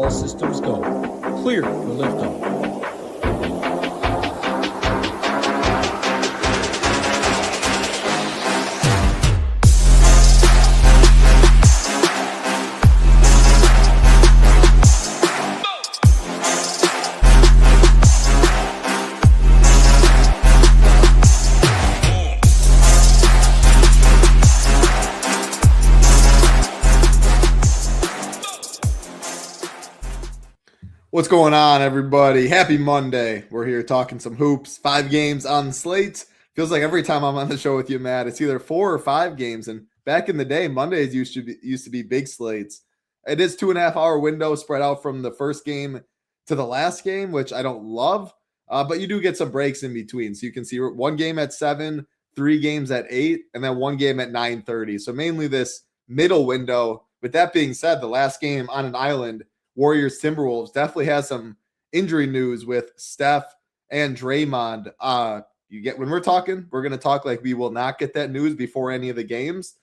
All systems go. Clear for liftoff. What's going on, everybody? Happy Monday. We're here talking some hoops. 5 games on the slate. Feels like every time I'm on the show with you, Matt, it's either 4 or 5 games. And back in the day, Mondays used to be big slates. It is 2.5 hour window spread out from the first game to the last game, which I don't love. But you do get some breaks in between. So you can see 1 game at 7, 3 games at 8, and then 1 game at 9:30. So mainly this middle window. With that being said, the last game on an island, Warriors Timberwolves, definitely has some injury news with Steph and Draymond. When we're talking, we're going to talk like we will not get that news before any of the games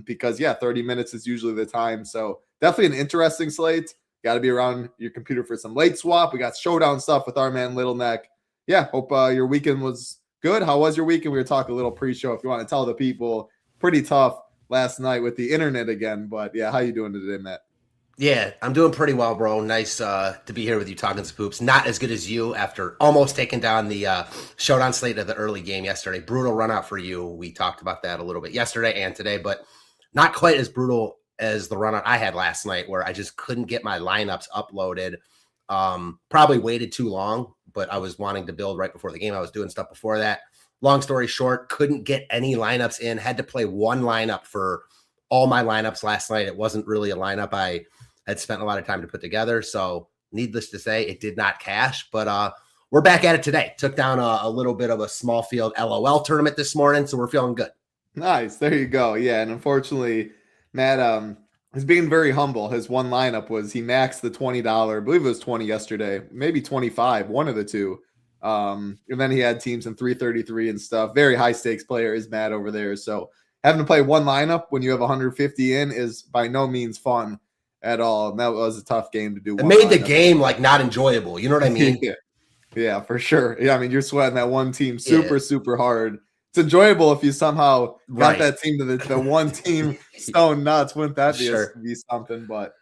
because 30 minutes is usually the time. So definitely an interesting slate. Got to be around your computer for some late swap. We got showdown stuff with our man Little Neck. Hope your weekend was good. How was your weekend? We were talking a little pre-show if you want to tell the people. Pretty tough last night with the internet again, but how you doing today, Matt? Yeah, I'm doing pretty well, bro. Nice to be here with you talking some hoops. Not as good as you after almost taking down the showdown slate of the early game yesterday. Brutal run out for you. We talked about that a little bit yesterday and today, but not quite as brutal as the run out I had last night where I just couldn't get my lineups uploaded. Probably waited too long, but I was wanting to build right before the game. I was doing stuff before that. Long story short, couldn't get any lineups in. Had to play one lineup for all my lineups last night. It wasn't really a lineup I had spent a lot of time to put together. So needless to say, it did not cash, but we're back at it today. Took down a little bit of a small field LOL tournament this morning. So we're feeling good. Nice. There you go. Yeah. And unfortunately, Matt is being very humble. His one lineup was he maxed the $20. I believe it was 20 yesterday, maybe 25, one of the two. And then he had teams in 333 and stuff. Very high stakes player is Matt over there. So having to play one lineup when you have 150 in is by no means fun at all. And that was a tough game to do. It made the game like not enjoyable. You know what I mean? Yeah, for sure. Yeah, I mean, you're sweating that one team super hard. It's enjoyable if you somehow got that team to the one team stone nuts. Wouldn't that be something? But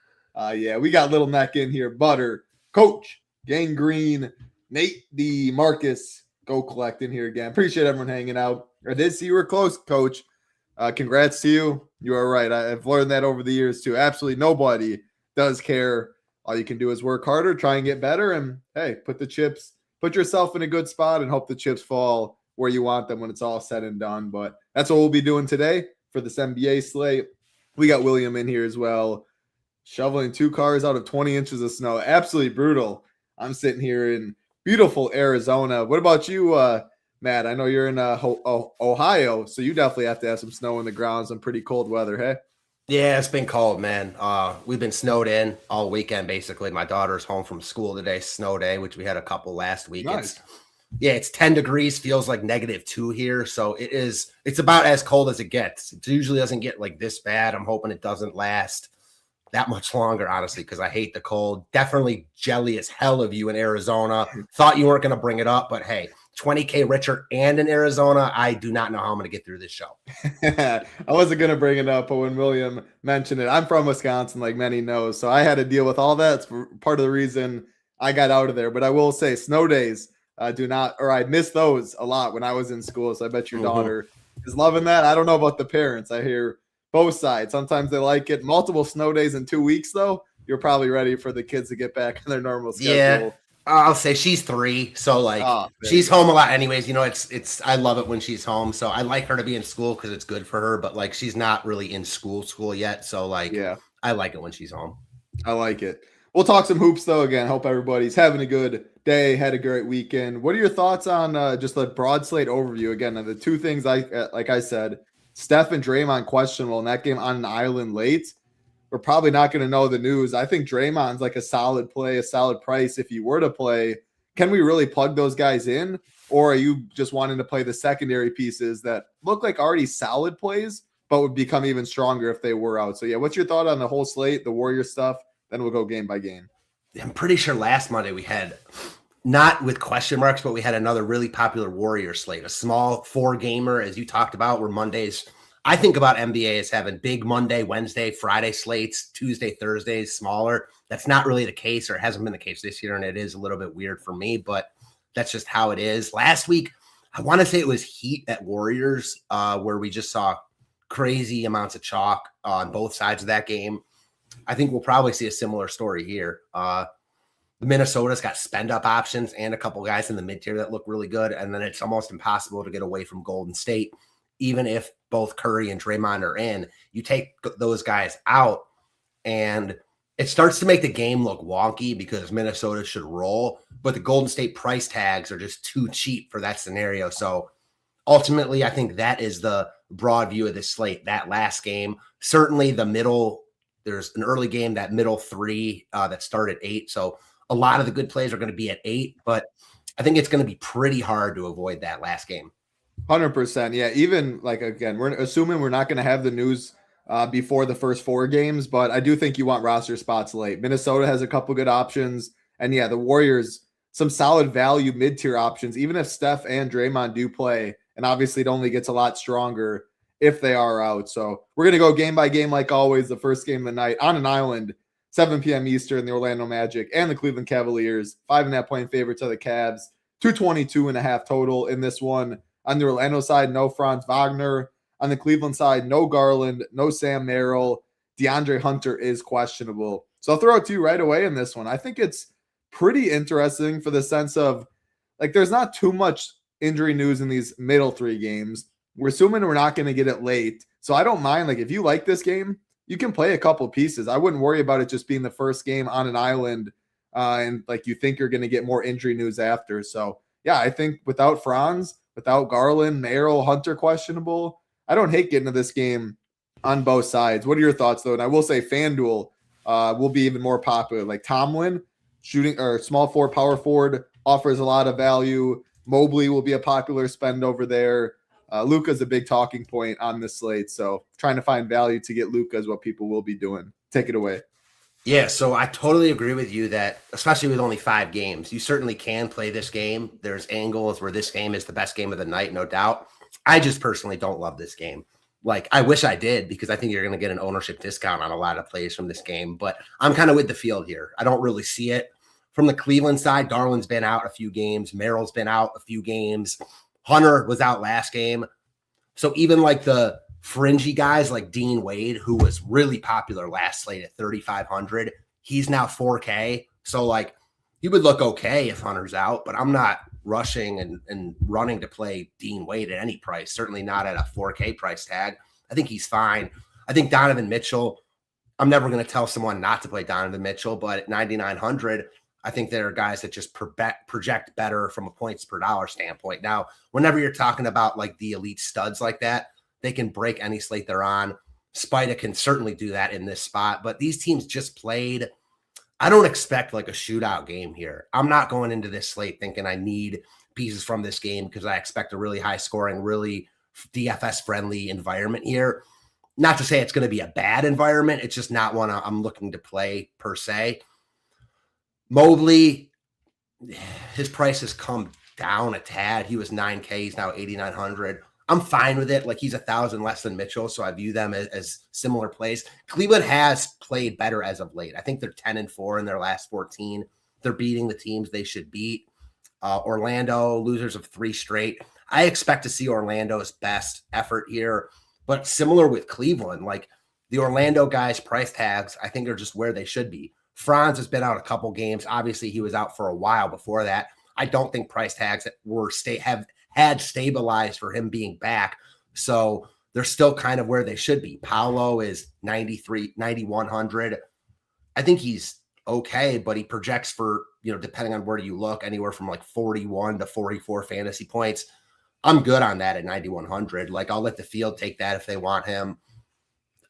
we got Little Neck in here. Butter, Coach, Gang Green, Nate, the Marcus, go collect in here again. Appreciate everyone hanging out. I did see you were close, Coach. Congrats to you. You are right. I've learned that over the years too. Absolutely nobody does care. All you can do is work harder, try and get better, and hey, put yourself in a good spot and hope the chips fall where you want them when it's all said and done. But that's what we'll be doing today for this NBA slate. We got William in here as well, shoveling 2 cars out of 20 inches of snow. Absolutely brutal. I'm sitting here in beautiful Arizona. What about you, Matt? I know you're in Ohio, so you definitely have to have some snow in the ground, some pretty cold weather, hey? Yeah, it's been cold, man. We've been snowed in all weekend, basically. My daughter's home from school today, snow day, which we had a couple last week. Nice. It's 10 degrees, feels like -2 here, so it's about as cold as it gets. It usually doesn't get like this bad. I'm hoping it doesn't last that much longer, honestly, because I hate the cold. Definitely jelly as hell of you in Arizona. Thought you weren't going to bring it up, but hey, 20K richer and in Arizona, I do not know how I'm going to get through this show. I wasn't going to bring it up, but when William mentioned it, I'm from Wisconsin, like many know, so I had to deal with all that. It's part of the reason I got out of there. But I will say snow days I miss those a lot when I was in school, so I bet your daughter is loving that. I don't know about the parents. I hear both sides. Sometimes they like it. Multiple snow days in 2 weeks, though, you're probably ready for the kids to get back on their normal schedule. Yeah. I'll say she's 3, so she's home a lot anyways. You know, it's I love it when she's home, so I like her to be in school because it's good for her, but like she's not really in school yet, so I like it when she's home. I like it. We'll talk some hoops though. Again, hope everybody's having a good day, had a great weekend. What are your thoughts on just the broad slate overview? Again, the 2 things like I said, Steph and Draymond questionable in that game on an island late. We're probably not going to know the news. I think Draymond's like a solid play, a solid price if you were to play. Can we really plug those guys in? Or are you just wanting to play the secondary pieces that look like already solid plays, but would become even stronger if they were out? So, what's your thought on the whole slate, the Warrior stuff? Then we'll go game by game. I'm pretty sure last Monday we had, not with question marks, but we had another really popular Warrior slate, a small 4-gamer, as you talked about, where Mondays, I think about NBA as having big Monday, Wednesday, Friday slates, Tuesday, Thursdays, smaller. That's not really the case, or it hasn't been the case this year, and it is a little bit weird for me, but that's just how it is. Last week, I want to say it was Heat at Warriors, where we just saw crazy amounts of chalk on both sides of that game. I think we'll probably see a similar story here. The Minnesota's got spend-up options and a couple guys in the mid-tier that look really good, and then it's almost impossible to get away from Golden State. Even if both Curry and Draymond are in, you take those guys out, and it starts to make the game look wonky because Minnesota should roll, but the Golden State price tags are just too cheap for that scenario. So ultimately, I think that is the broad view of this slate. That last game, certainly the middle, there's an early game, that middle 3 that start at 8. So a lot of the good plays are going to be at 8, but I think it's going to be pretty hard to avoid that last game. 100%. Yeah. Even like, again, we're assuming we're not going to have the news before the first 4 games, but I do think you want roster spots late. Minnesota has a couple good options. And yeah, the Warriors, some solid value mid-tier options, even if Steph and Draymond do play. And obviously it only gets a lot stronger if they are out. So we're going to go game by game like always. The first game of the night on an island, 7 p.m. Eastern, the Orlando Magic and the Cleveland Cavaliers, 5.5-point favorites of the Cavs, 222.5 total in this one. On the Orlando side, no Franz Wagner. On the Cleveland side, no Garland, no Sam Merrill. DeAndre Hunter is questionable. So I'll throw it to you right away in this one. I think it's pretty interesting for the sense of, like, there's not too much injury news in these middle 3 games. We're assuming we're not going to get it late. So I don't mind. Like, if you like this game, you can play a couple pieces. I wouldn't worry about it just being the first game on an island and like you think you're going to get more injury news after. So yeah, I think without Franz, without Garland, Merrill, Hunter questionable, I don't hate getting to this game on both sides. What are your thoughts though? And I will say FanDuel will be even more popular. Like Tomlin, shooting or small 4 power forward, offers a lot of value. Mobley will be a popular spend over there. Luka's a big talking point on this slate. So trying to find value to get Luka is what people will be doing. Take it away. Yeah, so I totally agree with you that, especially with only 5 games, you certainly can play this game. There's angles where this game is the best game of the night, no doubt. I just personally don't love this game. Like, I wish I did, because I think you're going to get an ownership discount on a lot of plays from this game. But I'm kind of with the field here. I don't really see it. From the Cleveland side, Garland's been out a few games. Merrill's been out a few games. Hunter was out last game. So even like the fringy guys like Dean Wade, who was really popular last slate at 3,500, he's now 4K. So like he would look okay if Hunter's out, but I'm not rushing and running to play Dean Wade at any price, certainly not at a 4K price tag. I think he's fine. I think Donovan Mitchell, I'm never going to tell someone not to play Donovan Mitchell, but at 9,900, I think there are guys that just project better from a points per dollar standpoint. Now, whenever you're talking about like the elite studs like that, they can break any slate they're on. Spida can certainly do that in this spot, but these teams just played. I don't expect like a shootout game here. I'm not going into this slate thinking I need pieces from this game because I expect a really high scoring, really DFS friendly environment here. Not to say it's going to be a bad environment. It's just not one I'm looking to play per se. Mobley, his price has come down a tad. He was 9K. He's now 8,900. I'm fine with it. Like, he's 1,000 less than Mitchell, so I view them as similar plays. Cleveland has played better as of late. I think they're 10-4 in their last 14. They're beating the teams they should beat. Orlando, losers of 3 straight. I expect to see Orlando's best effort here, but similar with Cleveland, like the Orlando guys' price tags, I think are just where they should be. Franz has been out a couple games. Obviously, he was out for a while before that. I don't think price tags had stabilized for him being back. So they're still kind of where they should be. Paolo is 9,100. I think he's okay, but he projects for, depending on where you look, anywhere from like 41 to 44 fantasy points. I'm good on that at 9,100. Like, I'll let the field take that if they want him.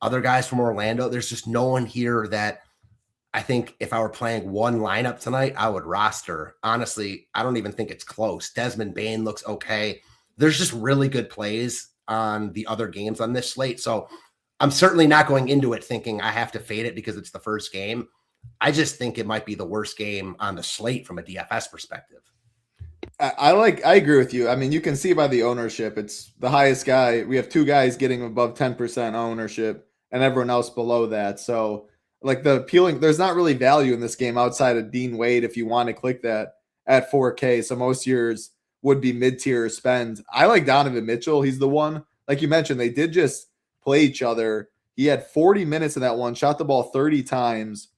Other guys from Orlando, there's just no one here that I think if I were playing one lineup tonight, I would roster. Honestly, I don't even think it's close. Desmond Bane looks okay. There's just really good plays on the other games on this slate. So I'm certainly not going into it thinking I have to fade it because it's the first game. I just think it might be the worst game on the slate from a DFS perspective. I agree with you. I mean, you can see by the ownership, it's the highest guy. We have two guys getting above 10% ownership and everyone else below that. So like the appealing, there's not really value in this game outside of Dean Wade if you want to click that at 4K. So most years would be mid-tier spends. I like Donovan Mitchell. He's the one, like you mentioned, they did just play each other. He had 40 minutes in that one, shot the ball 30 times.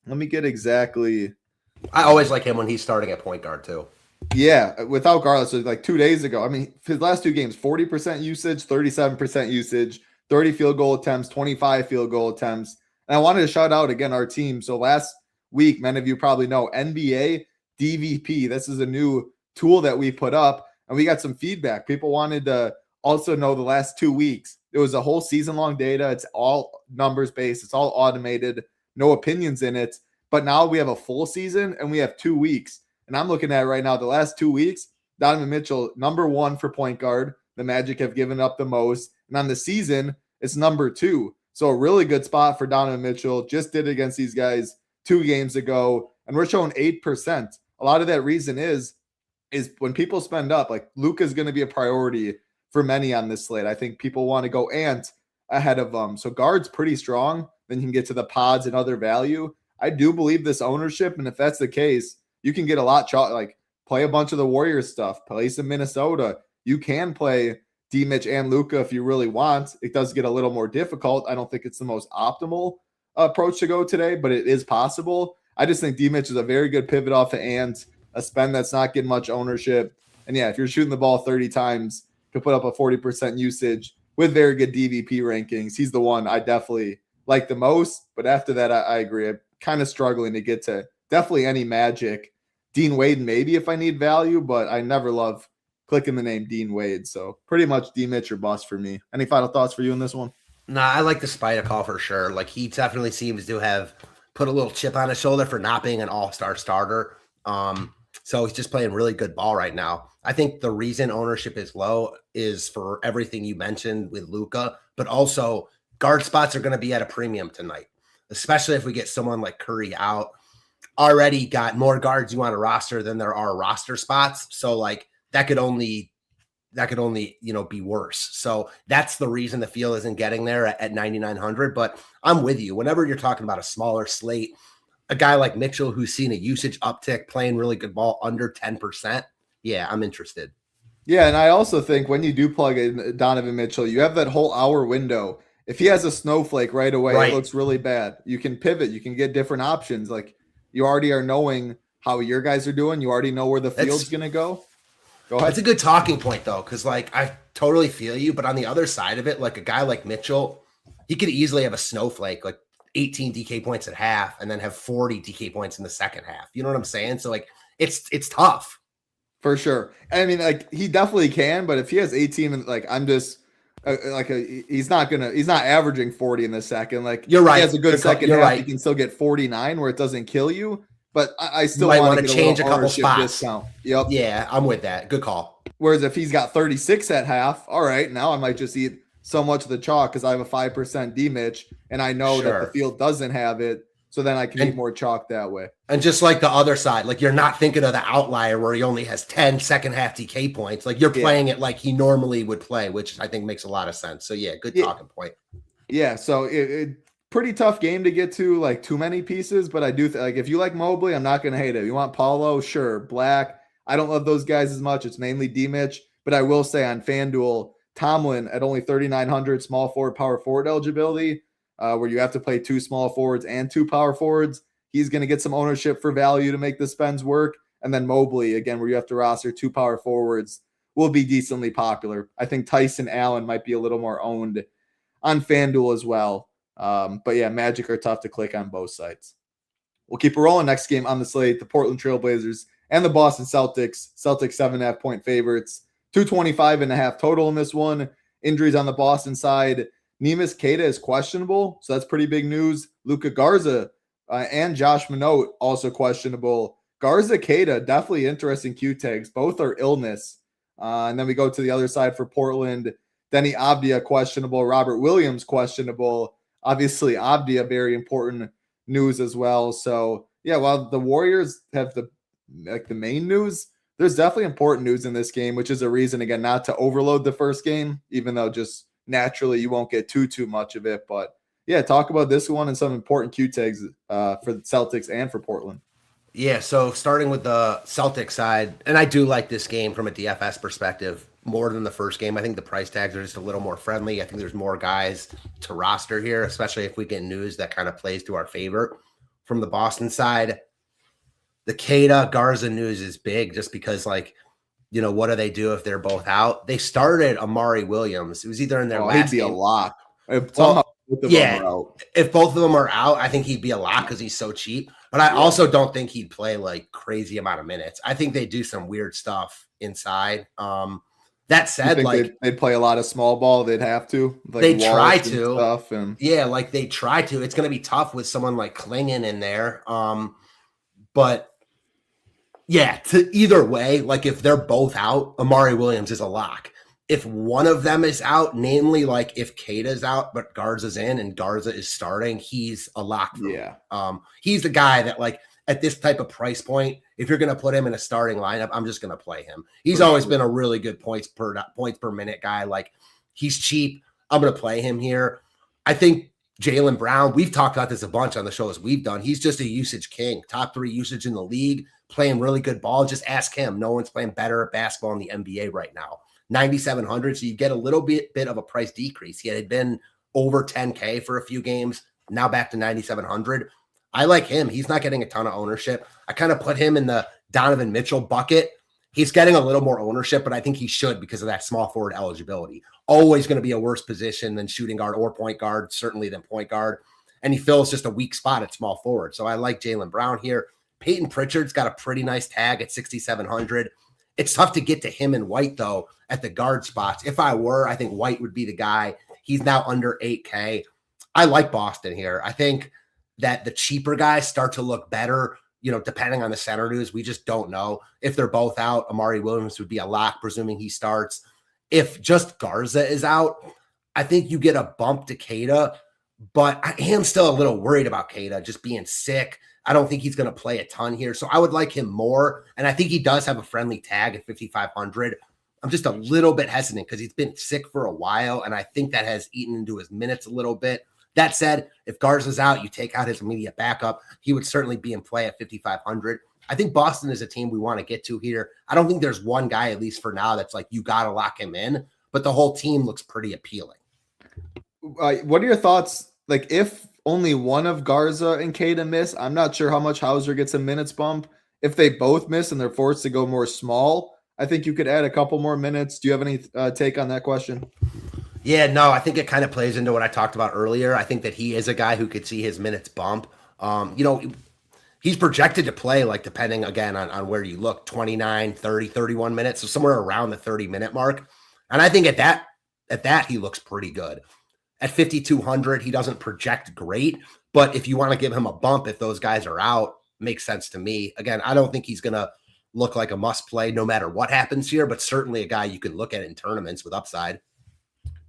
Let me get exactly. I always like him when he's starting at point guard too. Yeah, without Garland, so like 2 days ago. I mean, his last two games, 40% usage, 37% usage, 30 field goal attempts, 25 field goal attempts. And I wanted to shout out again our team. So last week, many of you probably know NBA DVP. This is a new tool that we put up, and we got some feedback. People wanted to also know the last 2 weeks. It was a whole season-long data. It's all numbers-based. It's all automated. No opinions in it. But now we have a full season, and we have 2 weeks. And I'm looking at right now, the last 2 weeks, Donovan Mitchell, number 1 for point guard. The Magic have given up the most. And on the season, it's number 2. So a really good spot for Donovan Mitchell. Just did it against these guys 2 games ago. And we're showing 8%. A lot of that reason is when people spend up, like Luka is going to be a priority for many on this slate. I think people want to go Ant ahead of them. So guard's pretty strong. Then you can get to the pods and other value. I do believe this ownership. And if that's the case, you can get a lot, like play a bunch of the Warriors stuff, play some Minnesota. You can play D-Mitch and Luka if you really want. It does get a little more difficult. I don't think it's the most optimal approach to go today, but it is possible. I just think D-Mitch is a very good pivot off of Ant, a spend that's not getting much ownership. And yeah, if you're shooting the ball 30 times to put up a 40% usage with very good DVP rankings, he's the one I definitely like the most. But after that, I agree. I'm kind of struggling to get to definitely any Magic. Dean Wade, maybe if I need value, but I never love clicking the name Dean Wade. So pretty much D-Mitch or bust for me. Any final thoughts for you in this one? Nah, I like the Spider call for sure. Like he definitely seems to have put a little chip on his shoulder for not being an all-star starter. So he's just playing really good ball right now. I think the reason ownership is low is for everything you mentioned with Luka, but also guard spots are going to be at a premium tonight, especially if we get someone like Curry out. Already got more guards you want to roster than there are roster spots. So like that could only, be worse. So that's the reason the field isn't getting there at 9,900, but I'm with you. Whenever you're talking about a smaller slate, a guy like Mitchell, who's seen a usage uptick, playing really good ball under 10%. Yeah, I'm interested. Yeah. And I also think when you do plug in Donovan Mitchell, you have that whole hour window. If he has a snowflake right away, It looks really bad. You can pivot. You can get different options. Like, you already are knowing how your guys are doing. You already know where the field's going to go. Go ahead. That's a good talking point, though, because, like, I totally feel you. But on the other side of it, like, a guy like Mitchell, he could easily have a snowflake, like 18 DK points at half and then have 40 DK points in the second half. You know what I'm saying? So, like, it's tough. For sure. I mean, like, he definitely can. But if he has 18, and like, I'm just he's not averaging 40 in the second. Like, you're right. He has a good second half. Right. He can still get 49 where it doesn't kill you. But I still want to get change a couple spots. Discount. Yep. Yeah, I'm with that. Good call. Whereas if he's got 36 at half, all right, now I might just eat so much of the chalk because I have a 5% D-Mitch and I know that the field doesn't have it. So then I can eat more chalk that way. And just like the other side, like you're not thinking of the outlier where he only has 10 second half DK points. Like you're playing it like he normally would play, which I think makes a lot of sense. So yeah, good talking point. Yeah. So it pretty tough game to get to, like too many pieces, but I do like if you like Mobley, I'm not going to hate it. If you want Paulo, sure. Black, I don't love those guys as much. It's mainly D-Mitch, but I will say on FanDuel, Tomlin at only 3,900 small forward, power forward eligibility, where you have to play 2 small forwards and 2 power forwards. He's going to get some ownership for value to make the spends work. And then Mobley, again, where you have to roster 2 power forwards, will be decently popular. I think Tyson Allen might be a little more owned on FanDuel as well. But yeah, Magic are tough to click on both sides. We'll keep it rolling. Next game on the slate, the Portland Trailblazers and the Boston Celtics. Celtics 7.5 point favorites, 225.5 total in this one. Injuries on the Boston side. Neemias Queta is questionable, so that's pretty big news. Luka Garza and Josh Minot also questionable. Garza, Queta, definitely interesting Q tags. Both are illness. And then we go to the other side for Portland. Denny Avdia questionable. Robert Williams questionable. Obviously, Avdia very important news as well. So yeah, while the Warriors have the main news, there's definitely important news in this game, which is a reason again not to overload the first game, even though just naturally you won't get too much of it. But yeah, talk about this one and some important Q tags for the Celtics and for Portland. Yeah, so starting with the Celtics side, and I do like this game from a DFS perspective more than the first game. I think the price tags are just a little more friendly. I think there's more guys to roster here, especially if we get news that kind of plays to our favor. From the Boston side, the Queta Garza news is big just because, like, you know, what do they do if they're both out? They started Amari Williams. It was either in their last he'd be game. a lock. Well, if both of them are out, I think he'd be a lock because he's so cheap. But I also don't think he'd play like crazy amount of minutes. I think they do some weird stuff inside. That said, like they'd play a lot of small ball. They'd have to. Like they try to stuff and like they try to. It's going to be tough with someone like Klingon in there. But yeah, to either way, like if they're both out, Amari Williams is a lock. If one of them is out, namely like if Queta's out but Garza's in and Garza is starting, he's a lock for me. He's the guy that, like, at this type of price point, if you're going to put him in a starting lineup, I'm just going to play him. He's always been a really good points per minute guy. Like, he's cheap. I'm going to play him here. I think Jaylen Brown, we've talked about this a bunch on the shows we've done. He's just a usage king, top 3 usage in the league, playing really good ball. Just ask him. No one's playing better at basketball in the NBA right now. 9,700, so you get a little bit of a price decrease. He had been over 10K for a few games, now back to 9,700. I like him. He's not getting a ton of ownership. I kind of put him in the Donovan Mitchell bucket. He's getting a little more ownership, but I think he should because of that small forward eligibility. Always going to be a worse position than shooting guard or point guard, certainly than point guard. And he fills just a weak spot at small forward. So I like Jaylen Brown here. Peyton Pritchard's got a pretty nice tag at 6,700. It's tough to get to him and White, though, at the guard spots. If I were, I think White would be the guy. He's now under 8K. I like Boston here. I think that the cheaper guys start to look better, you know, depending on the center news. We just don't know. If they're both out, Amari Williams would be a lock, presuming he starts. If just Garza is out, I think you get a bump to Queta, but I am still a little worried about Queta just being sick. I don't think he's going to play a ton here. So I would like him more. And I think he does have a friendly tag at 5,500. I'm just a little bit hesitant because he's been sick for a while. And I think that has eaten into his minutes a little bit. That said, if Garza's out, you take out his immediate backup. He would certainly be in play at 5,500. I think Boston is a team we want to get to here. I don't think there's one guy, at least for now, that's like, you got to lock him in. But the whole team looks pretty appealing. What are your thoughts? Like, if only one of Garza and Queta miss, I'm not sure how much Hauser gets a minutes bump. If they both miss and they're forced to go more small, I think you could add a couple more minutes. Do you have any take on that question? Yeah, no, I think it kind of plays into what I talked about earlier. I think that he is a guy who could see his minutes bump. You know, he's projected to play, like, depending, again, on where you look, 29, 30, 31 minutes. So somewhere around the 30-minute mark. And I think at that, he looks pretty good. At 5,200, he doesn't project great, but if you want to give him a bump, if those guys are out, makes sense to me. Again, I don't think he's going to look like a must play no matter what happens here, but certainly a guy you can look at in tournaments with upside.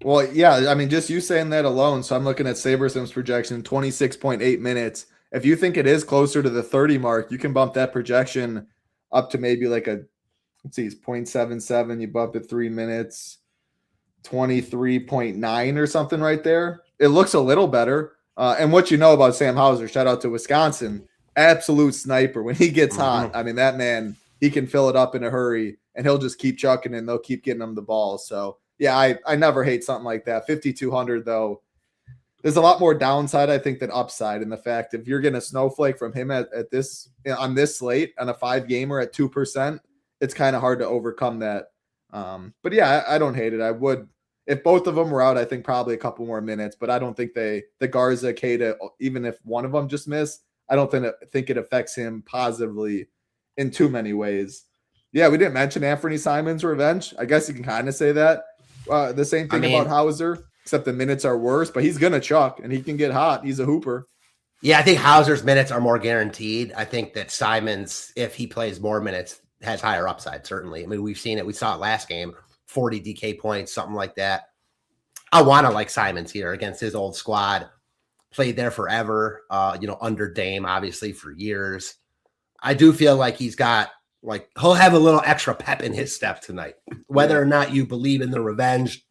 Well, yeah, I mean, just you saying that alone. So I'm looking at SaberSim's projection, 26.8 minutes. If you think it is closer to the 30 mark, you can bump that projection up to maybe like a, let's see, it's 0.77. You bump it 3 minutes. 23.9 or something right there. It looks a little better. And what you know about Sam Hauser, shout out to Wisconsin, absolute sniper. When he gets hot, I mean, that man, he can fill it up in a hurry and he'll just keep chucking and they'll keep getting him the ball. So yeah, I never hate something like that. 5,200 though, there's a lot more downside, I think, than upside in the fact if you're getting a snowflake from him at this, on this slate on a 5-gamer at 2%, it's kind of hard to overcome that. But yeah, I don't hate it. I would, if both of them were out, I think probably a couple more minutes, but I don't think the Garza, Queta, even if one of them just missed, I don't think it affects him positively in too many ways. Yeah, we didn't mention Anthony Simons' revenge. I guess you can kind of say that. The same thing about Hauser, except the minutes are worse, but he's going to chuck and he can get hot. He's a hooper. Yeah, I think Hauser's minutes are more guaranteed. I think that Simons, if he plays more minutes, has higher upside, certainly. I mean, we've seen it. We saw it last game, 40 DK points, something like that. I want to like Simons here against his old squad. played there forever, under Dame, obviously, for years. I do feel like he's got, like, he'll have a little extra pep in his step tonight. Whether or not you believe in the revenge,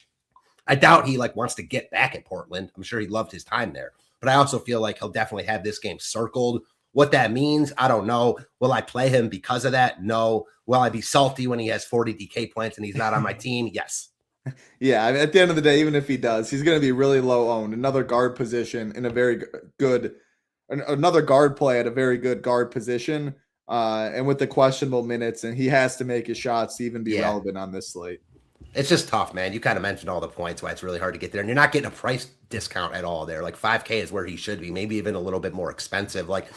I doubt he, wants to get back at Portland. I'm sure he loved his time there. But I also feel like he'll definitely have this game circled. What that means, I don't know. Will I play him because of that? No. Will I be salty when he has 40 DK points and he's not on my team? Yes. Yeah, I mean, at the end of the day, even if he does, he's going to be really low owned. Another guard position in a very good, another guard play at a very good guard position. And with the questionable minutes, and he has to make his shots to even be relevant on this slate. It's just tough, man. You kind of mentioned all the points why it's really hard to get there. And you're not getting a price discount at all there. Like 5K is where he should be, maybe even a little bit more expensive. Like,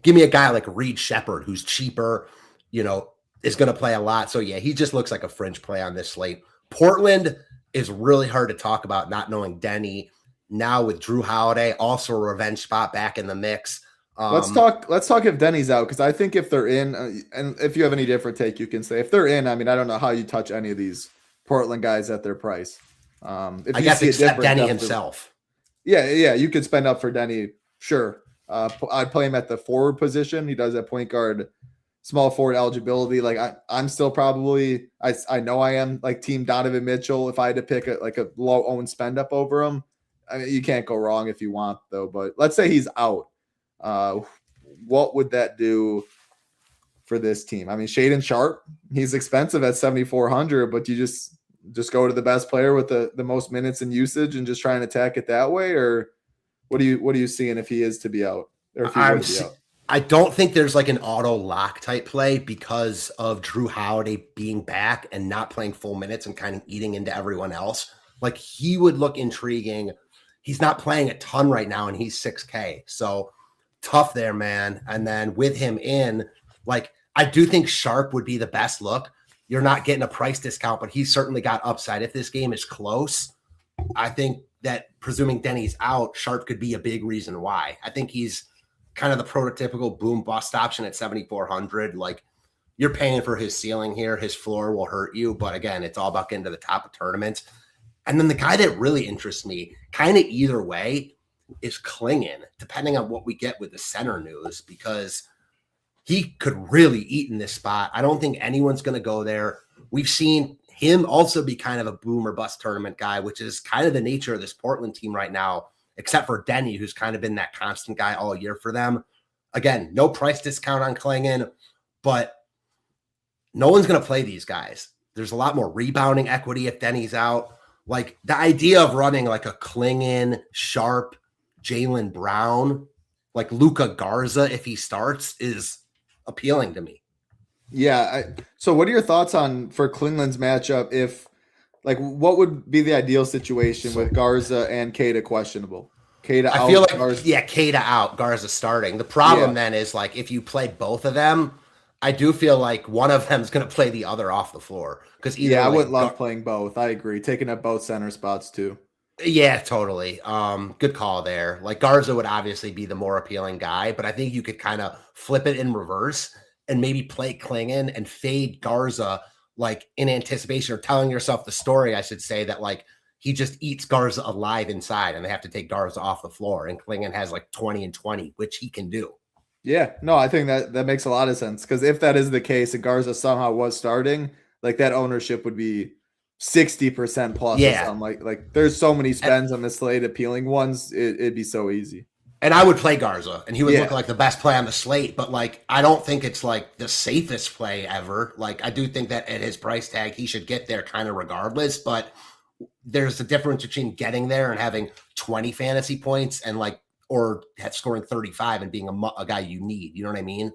give me a guy like Reed Shepherd, who's cheaper, is going to play a lot. So, yeah, he just looks like a fringe play on this slate. Portland is really hard to talk about not knowing Denny. Now with Drew Holiday, also a revenge spot back in the mix. Let's talk if Denny's out, because I think if they're in, and if you have any different take, you can say. If they're in, I mean, I don't know how you touch any of these Portland guys at their price. If I guess except Denny himself. Yeah, you could spend up for Denny, sure. I'd play him at the forward position. He does have point guard, small forward eligibility. Like I'm still probably, I know I am like team Donovan Mitchell. If I had to pick a low owned spend up over him, I mean, you can't go wrong if you want though. But let's say he's out. What would that do for this team? I mean, Shaedon Sharpe, he's expensive at 7,400, but you just go to the best player with the most minutes and usage and just try and attack it that way, or what are you seeing if he is to be out? Or if he would be out? I don't think there's like an auto lock type play because of Drew Holiday being back and not playing full minutes and kind of eating into everyone else. Like, he would look intriguing. He's not playing a ton right now and he's 6K. So tough there, man. And then with him in, like, I do think Sharpe would be the best look. You're not getting a price discount, but he's certainly got upside. If this game is close, I think that presuming Denny's out, Sharpe could be a big reason why. I think he's kind of the prototypical boom bust option at 7,400. Like, you're paying for his ceiling here. His floor will hurt you. But again, it's all about getting to the top of tournaments. And then the guy that really interests me, kind of either way, is Klingon, depending on what we get with the center news, because he could really eat in this spot. I don't think anyone's going to go there. We've seen him also be kind of a boom or bust tournament guy, which is kind of the nature of this Portland team right now, except for Denny, who's kind of been that constant guy all year for them. Again, no price discount on Klingon, but no one's going to play these guys. There's a lot more rebounding equity if Denny's out. Like, the idea of running like a Klingon, Sharpe, Jaylen Brown, like Luka Garza, if he starts, is appealing to me. Yeah. So what are your thoughts for Klingon's matchup? If, like, what would be the ideal situation with Garza and Kata questionable? Kata out. I feel like, Garza. Kata out, Garza starting. The problem then is, like, if you play both of them, I do feel like one of them is going to play the other off the floor. Because I would love playing both. I agree. Taking up both center spots too. Yeah, totally. Good call there. Like, Garza would obviously be the more appealing guy, but I think you could kind of flip it in reverse and maybe play Klingon and fade Garza, like, in anticipation, or telling yourself the story, I should say, that, like, he just eats Garza alive inside and they have to take Garza off the floor, and Klingon has like 20 and 20, which he can do. Yeah, no, I think that makes a lot of sense, because if that is the case and Garza somehow was starting, like, that ownership would be 60% plus. Yeah. Like there's so many spends on the slate, appealing ones. It'd be so easy. And I would play Garza and he would look like the best play on the slate, but, like, I don't think it's like the safest play ever. Like, I do think that at his price tag, he should get there kind of regardless, but there's a difference between getting there and having 20 fantasy points and, like, or scoring 35 and being a guy you need. You know what I mean?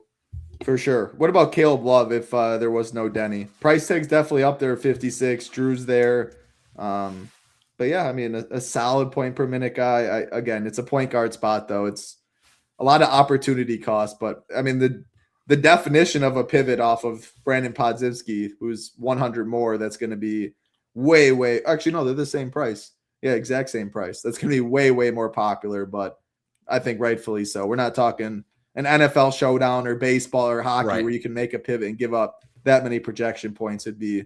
For sure. What about Caleb Love if there was no Denny? Price tag's definitely up there, 56. Drew's there. But yeah, I mean, a solid point per minute guy. Again, it's a point guard spot, though. It's a lot of opportunity cost. But, I mean, the definition of a pivot off of Brandon Podziemski, who's 100 more, that's going to be way. Actually, no, they're the same price. Yeah, exact same price. That's going to be way more popular, but I think rightfully so. We're not talking an NFL showdown or baseball or hockey where you can make a pivot and give up that many projection points. It'd be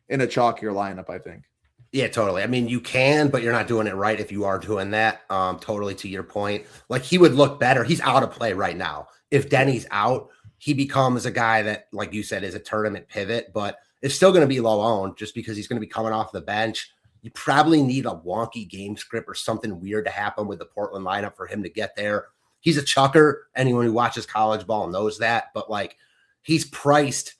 in a chalkier lineup, I think. Yeah, totally. I mean, you can, but you're not doing it right if you are doing that. Totally to your point. Like he would look better. He's out of play right now. If Denny's out, he becomes a guy that, like you said, is a tournament pivot, but it's still going to be low owned just because he's going to be coming off the bench. You probably need a wonky game script or something weird to happen with the Portland lineup for him to get there. He's a chucker. Anyone who watches college ball knows that, but like he's priced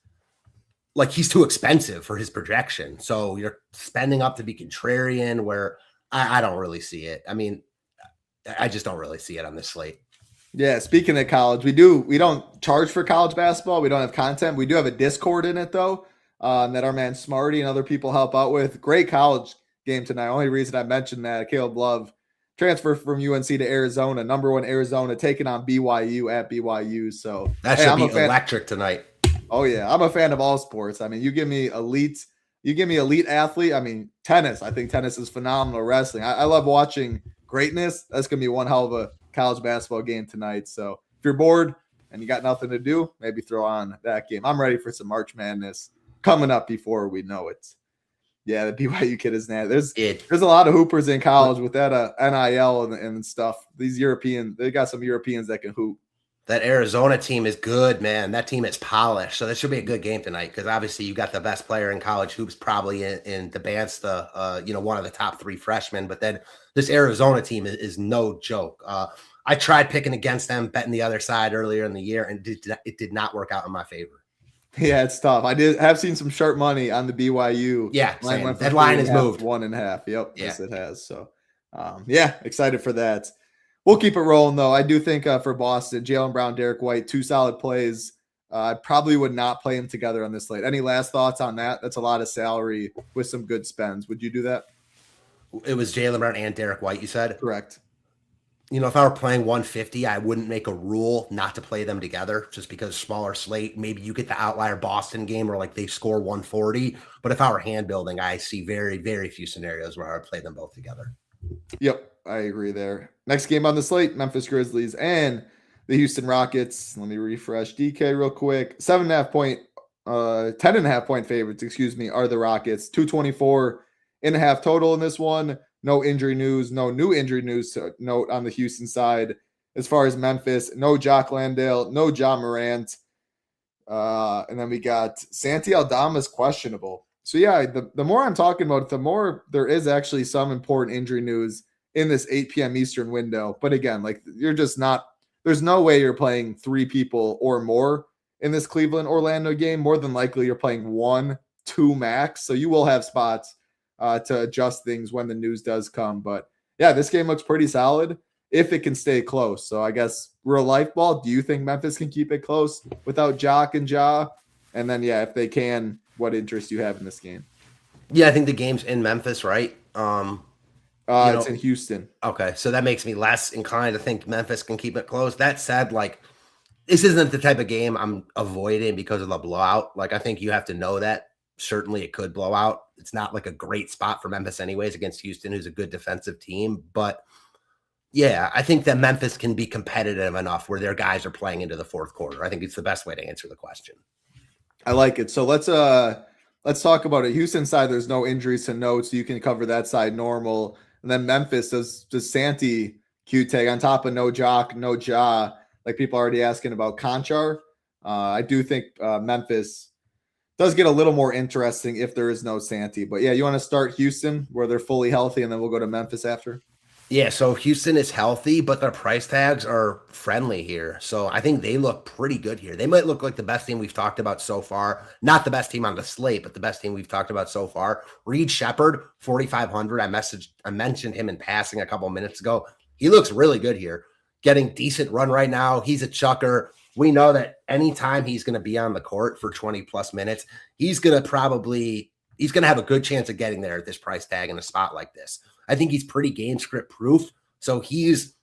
like he's too expensive for his projection. So you're spending up to be contrarian where I don't really see it. I mean, I just don't really see it on this slate. Yeah, speaking of college, we don't charge for college basketball. We don't have content. We do have a Discord in it though, that our man Smarty and other people help out with. Great college game tonight. Only reason I mentioned that, Caleb Love transfer from UNC to Arizona, number 1 Arizona, taking on BYU at BYU. So that should be electric tonight. Oh yeah, I'm a fan of all sports. I mean, you give me elite athlete. I mean, tennis. I think tennis is phenomenal. Wrestling. I love watching greatness. That's gonna be one hell of a college basketball game tonight. So if you're bored and you got nothing to do, maybe throw on that game. I'm ready for some March Madness coming up before we know it. Yeah, the BYU kid is nasty. There's a lot of hoopers in college with that NIL and stuff. These they got some Europeans that can hoop. That Arizona team is good, man. That team is polished. So that should be a good game tonight because obviously you got the best player in college hoops probably in DeBansta, one of the top 3 freshmen. But then this Arizona team is no joke. I tried picking against them, betting the other side earlier in the year, and it did not work out in my favor. Yeah, it's tough. I have seen some sharp money on the BYU. Yeah, that line has moved 1.5. Yep, yeah. Yes, it has. So, excited for that. We'll keep it rolling, though. I do think for Boston, Jaylen Brown, Derek White, 2 solid plays. I probably would not play them together on this slate. Any last thoughts on that? That's a lot of salary with some good spends. Would you do that? It was Jaylen Brown and Derek White, you said? Correct. If I were playing 150, I wouldn't make a rule not to play them together just because smaller slate. Maybe you get the outlier Boston game where like they score 140. But if I were hand building, I see very, very few scenarios where I would play them both together. Yep, I agree there. Next game on the slate, Memphis Grizzlies and the Houston Rockets. Let me refresh DK real quick. 10.5 point favorites, are the Rockets. 224.5 total in this one. No injury news, no new injury news to note on the Houston side. As far as Memphis, no Jock Landale, no John Morant. And then we got Santi Aldama's questionable. So yeah, the more I'm talking about it, the more there is actually some important injury news in this 8 p.m. Eastern window. But again, like you're just not, there's no way you're playing 3 people or more in this Cleveland-Orlando game. More than likely you're playing 1, 2 max. So you will have spots to adjust things when the news does come. But yeah, this game looks pretty solid if it can stay close. So I guess real life ball, do you think Memphis can keep it close without Jock and Ja? And then, yeah, if they can, what interest do you have in this game? Yeah, I think the game's in Memphis, right? It's in Houston. Okay, so that makes me less inclined to think Memphis can keep it close. That said, like, this isn't the type of game I'm avoiding because of the blowout. Like, I think you have to know that. Certainly it could blow out. It's not like a great spot for Memphis anyways against Houston, who's a good defensive team. But yeah, I think that Memphis can be competitive enough where their guys are playing into the fourth quarter. I think it's the best way to answer the question. I like it. So let's talk about it. Houston side, there's no injuries to note, so you can cover that side normal. And then Memphis, does Santi Q-Tag on top of no Jock, no Ja, like people are already asking about Conchar. I do think Memphis does get a little more interesting if there is no Santi. But yeah, you want to start Houston where they're fully healthy, and then we'll go to Memphis after? Yeah, so Houston is healthy, but their price tags are friendly here. So I think they look pretty good here. They might look like the best team we've talked about so far. Not the best team on the slate, but the best team we've talked about so far. Reed Shepherd, 4,500. I mentioned him in passing a couple minutes ago. He looks really good here. Getting decent run right now. He's a chucker. We know that anytime he's going to be on the court for 20 plus minutes, he's going to have a good chance of getting there at this price tag in a spot like this. I think he's pretty game script proof. So he's,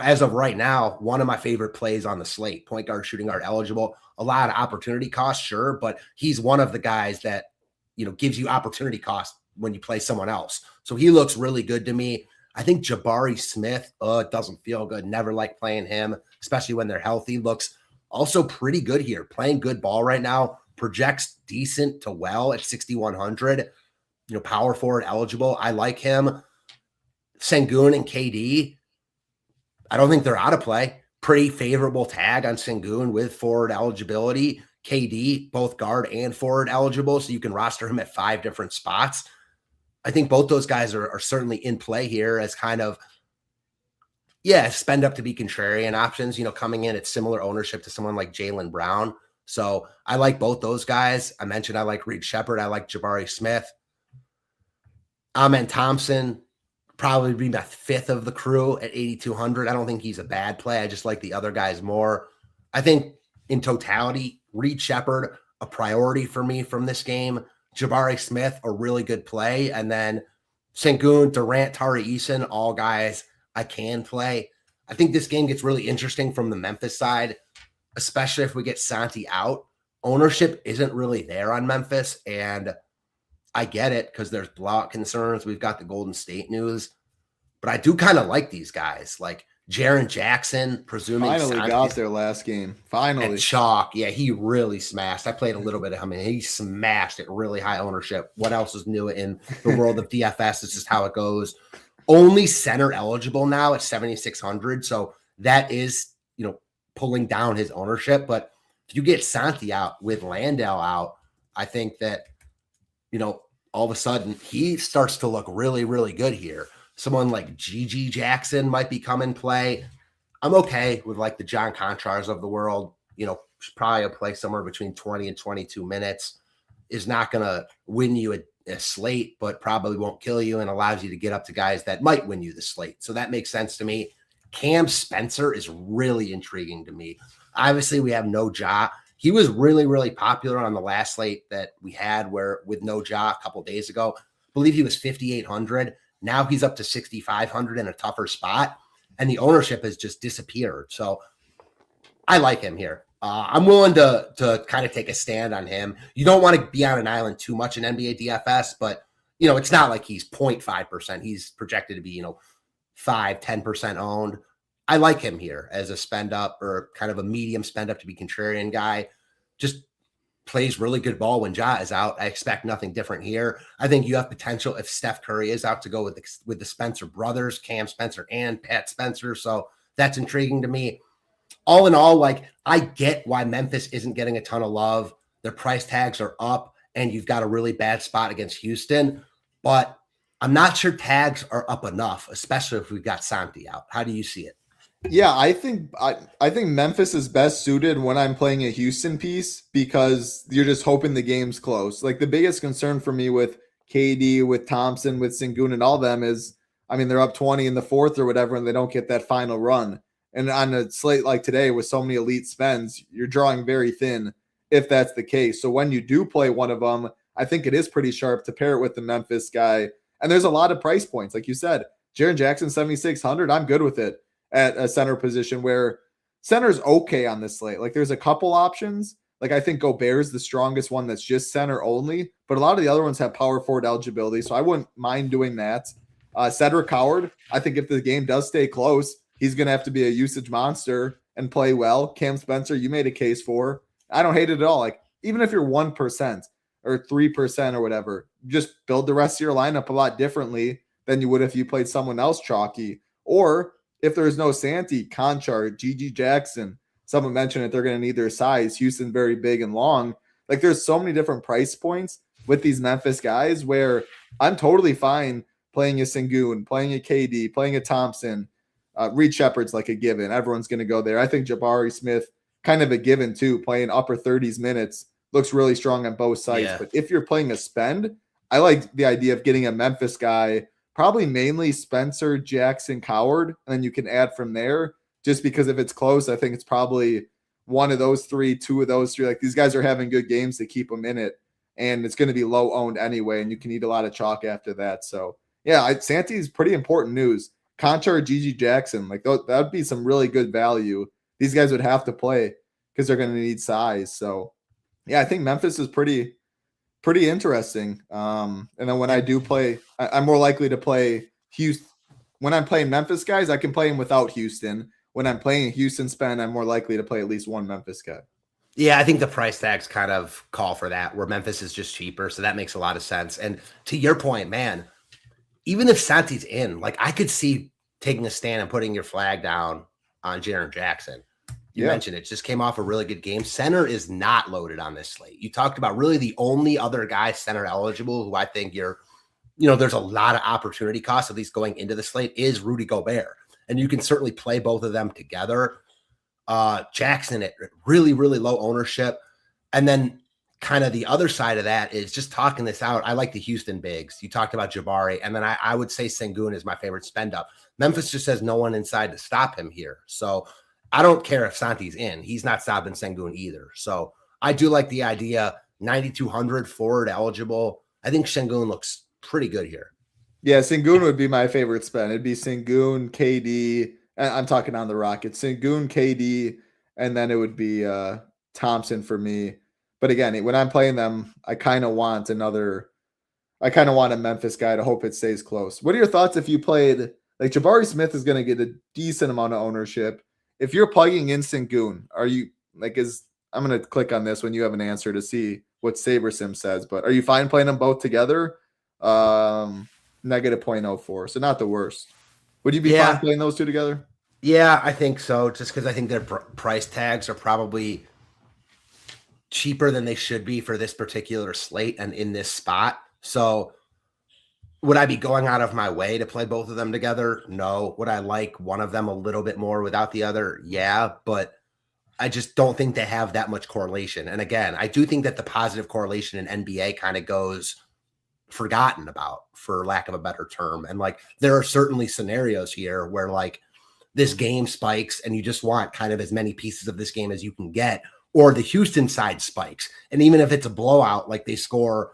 as of right now, one of my favorite plays on the slate. Point guard, shooting guard eligible. A lot of opportunity cost, sure, but he's one of the guys that, gives you opportunity cost when you play someone else. So he looks really good to me. I think Jabari Smith, it doesn't feel good. Never like playing him, especially when they're healthy. Looks also pretty good here. Playing good ball right now. Projects decent to well at 6,100. power forward eligible. I like him. Sengun and KD, I don't think they're out of play. Pretty favorable tag on Sengun with forward eligibility. KD, both guard and forward eligible, so you can roster him at 5 different spots. I think both those guys are certainly in play here as kind of, spend up to be contrarian options, coming in at similar ownership to someone like Jaylen Brown. So I like both those guys. I mentioned I like Reed Shepherd. I like Jabari Smith. Amen Thompson, probably be my 5th of the crew at 8,200. I don't think he's a bad play. I just like the other guys more. I think in totality, Reed Shepherd, a priority for me from this game. Jabari Smith, a really good play. And then Sengun, Durant, Tari Eason, all guys I can play. I think this game gets really interesting from the Memphis side, especially if we get Santi out. Ownership isn't really there on Memphis, and I get it because there's blowout concerns. We've got the Golden State news, but I do kind of like these guys, like Jaren Jackson, presuming finally got their last game. Finally. Chalk. Yeah, he really smashed. I played a little bit of him, and he smashed at really high ownership. What else is new in the world of DFS? This is how it goes. Only center eligible now at 7,600. So that is, pulling down his ownership. But if you get Santi out with Landale out, I think that, all of a sudden he starts to look really, really good here. Someone like Gigi Jackson might become in play. I'm okay with like the John Contrars of the world, probably a play somewhere between 20 and 22 minutes. Is not going to win you a slate, but probably won't kill you and allows you to get up to guys that might win you the slate. So that makes sense to me. Cam Spencer is really intriguing to me. Obviously, we have No Ja. He was really, really popular on the last slate that we had with No Ja a couple days ago. I believe he was 5,800. Now he's up to 6,500 in a tougher spot, and the ownership has just disappeared. So I like him here. I'm willing to kind of take a stand on him. You don't want to be on an island too much in NBA DFS, but, it's not like he's 0.5%. He's projected to be, 5-10% owned. I like him here as a spend up or kind of a medium spend up to be contrarian guy. Just plays really good ball when Ja is out. I expect nothing different here. I think you have potential if Steph Curry is out to go with the Spencer brothers, Cam Spencer and Pat Spencer. So that's intriguing to me. All in all, I get why Memphis isn't getting a ton of love. Their price tags are up and you've got a really bad spot against Houston, but I'm not sure tags are up enough, especially if we've got Santi out. How do you see it? Yeah, I think Memphis is best suited when I'm playing a Houston piece because you're just hoping the game's close. Like the biggest concern for me with KD, with Thompson, with Sengun and all them is, they're up 20 in the 4th or whatever, and they don't get that final run. And on a slate like today with so many elite spends, you're drawing very thin if that's the case. So when you do play one of them, I think it is pretty sharp to pair it with the Memphis guy. And there's a lot of price points. Like you said, Jaren Jackson, 7,600. I'm good with it at a center position where center's okay on this slate. Like there's a couple options. Like I think Gobert's the strongest one that's just center only, but a lot of the other ones have power forward eligibility. So I wouldn't mind doing that. Cedric Howard, I think if the game does stay close, he's going to have to be a usage monster and play well. Cam Spencer, you made a case for. I don't hate it at all. Like even if you're 1% or 3% or whatever, just build the rest of your lineup a lot differently than you would if you played someone else chalky. Or if there's no Santi, Conchar, Gigi Jackson, someone mentioned that they're going to need their size. Houston very big and long. Like there's so many different price points with these Memphis guys where I'm totally fine playing a Sengun, playing a KD, playing a Thompson. Reed Shepherd's like a given. Everyone's going to go there. I think Jabari Smith kind of a given too, playing upper 30s minutes. Looks really strong on both sides. Yeah. But if you're playing a spend, I like the idea of getting a Memphis guy, probably mainly Spencer, Jackson, Coward, and then you can add from there. Just because if it's close, I think it's probably one of those three, two of those three. Like these guys are having good games to keep them in it, and it's going to be low owned anyway, and you can eat a lot of chalk after that. So yeah, Santi is pretty important news. Conchar, Gigi Jackson, like that would be some really good value. These guys would have to play because they're going to need size. So yeah, I think Memphis is pretty interesting. And then when I do play, I'm more likely to play Houston. When I'm playing Memphis guys, I can play them without Houston. When I'm playing a Houston spend, I'm more likely to play at least one Memphis guy. Yeah, I think the price tags kind of call for that, where Memphis is just cheaper. So that makes a lot of sense. And to your point, man, even if Santi's in, like I could see taking a stand and putting your flag down on Jaren Jackson. You Yeah. mentioned it just came off a really good game. Center is not loaded on this slate. You talked about really the only other guy center eligible who I think there's a lot of opportunity cost, at least going into the slate, is Rudy Gobert. And you can certainly play both of them together. Jackson at really, really low ownership. And then kind of the other side of that is just talking this out. I like the Houston bigs. You talked about Jabari. And then I would say Sengun is my favorite spend up. Memphis just has no one inside to stop him here. So I don't care if Santi's in. He's not stopping Sengun either. So I do like the idea. 9,200 forward eligible. I think Sengun looks pretty good here. Yeah, Sengun would be my favorite spend. It'd be Sengun, KD. I'm talking on the Rockets. Sengun, KD, and then it would be Thompson for me. But again, when I'm playing them, I kind of want a Memphis guy to hope it stays close. What are your thoughts if you played, like Jabari Smith is going to get a decent amount of ownership. If you're plugging in Sengun, are you I'm going to click on this when you have an answer to see what SaberSim says, but are you fine playing them both together? Negative 0.04. So not the worst. Would you be fine playing those two together? Yeah, I think so. Just because I think their price tags are probably cheaper than they should be for this particular slate and in this spot. So would I be going out of my way to play both of them together? No. Would I like one of them a little bit more without the other? Yeah, but I just don't think they have that much correlation. And again, I do think that the positive correlation in NBA kind of goes forgotten about, for lack of a better term. And like, there are certainly scenarios here where like this game spikes and you just want kind of as many pieces of this game as you can get, or the Houston side spikes. And even if it's a blowout, like they score,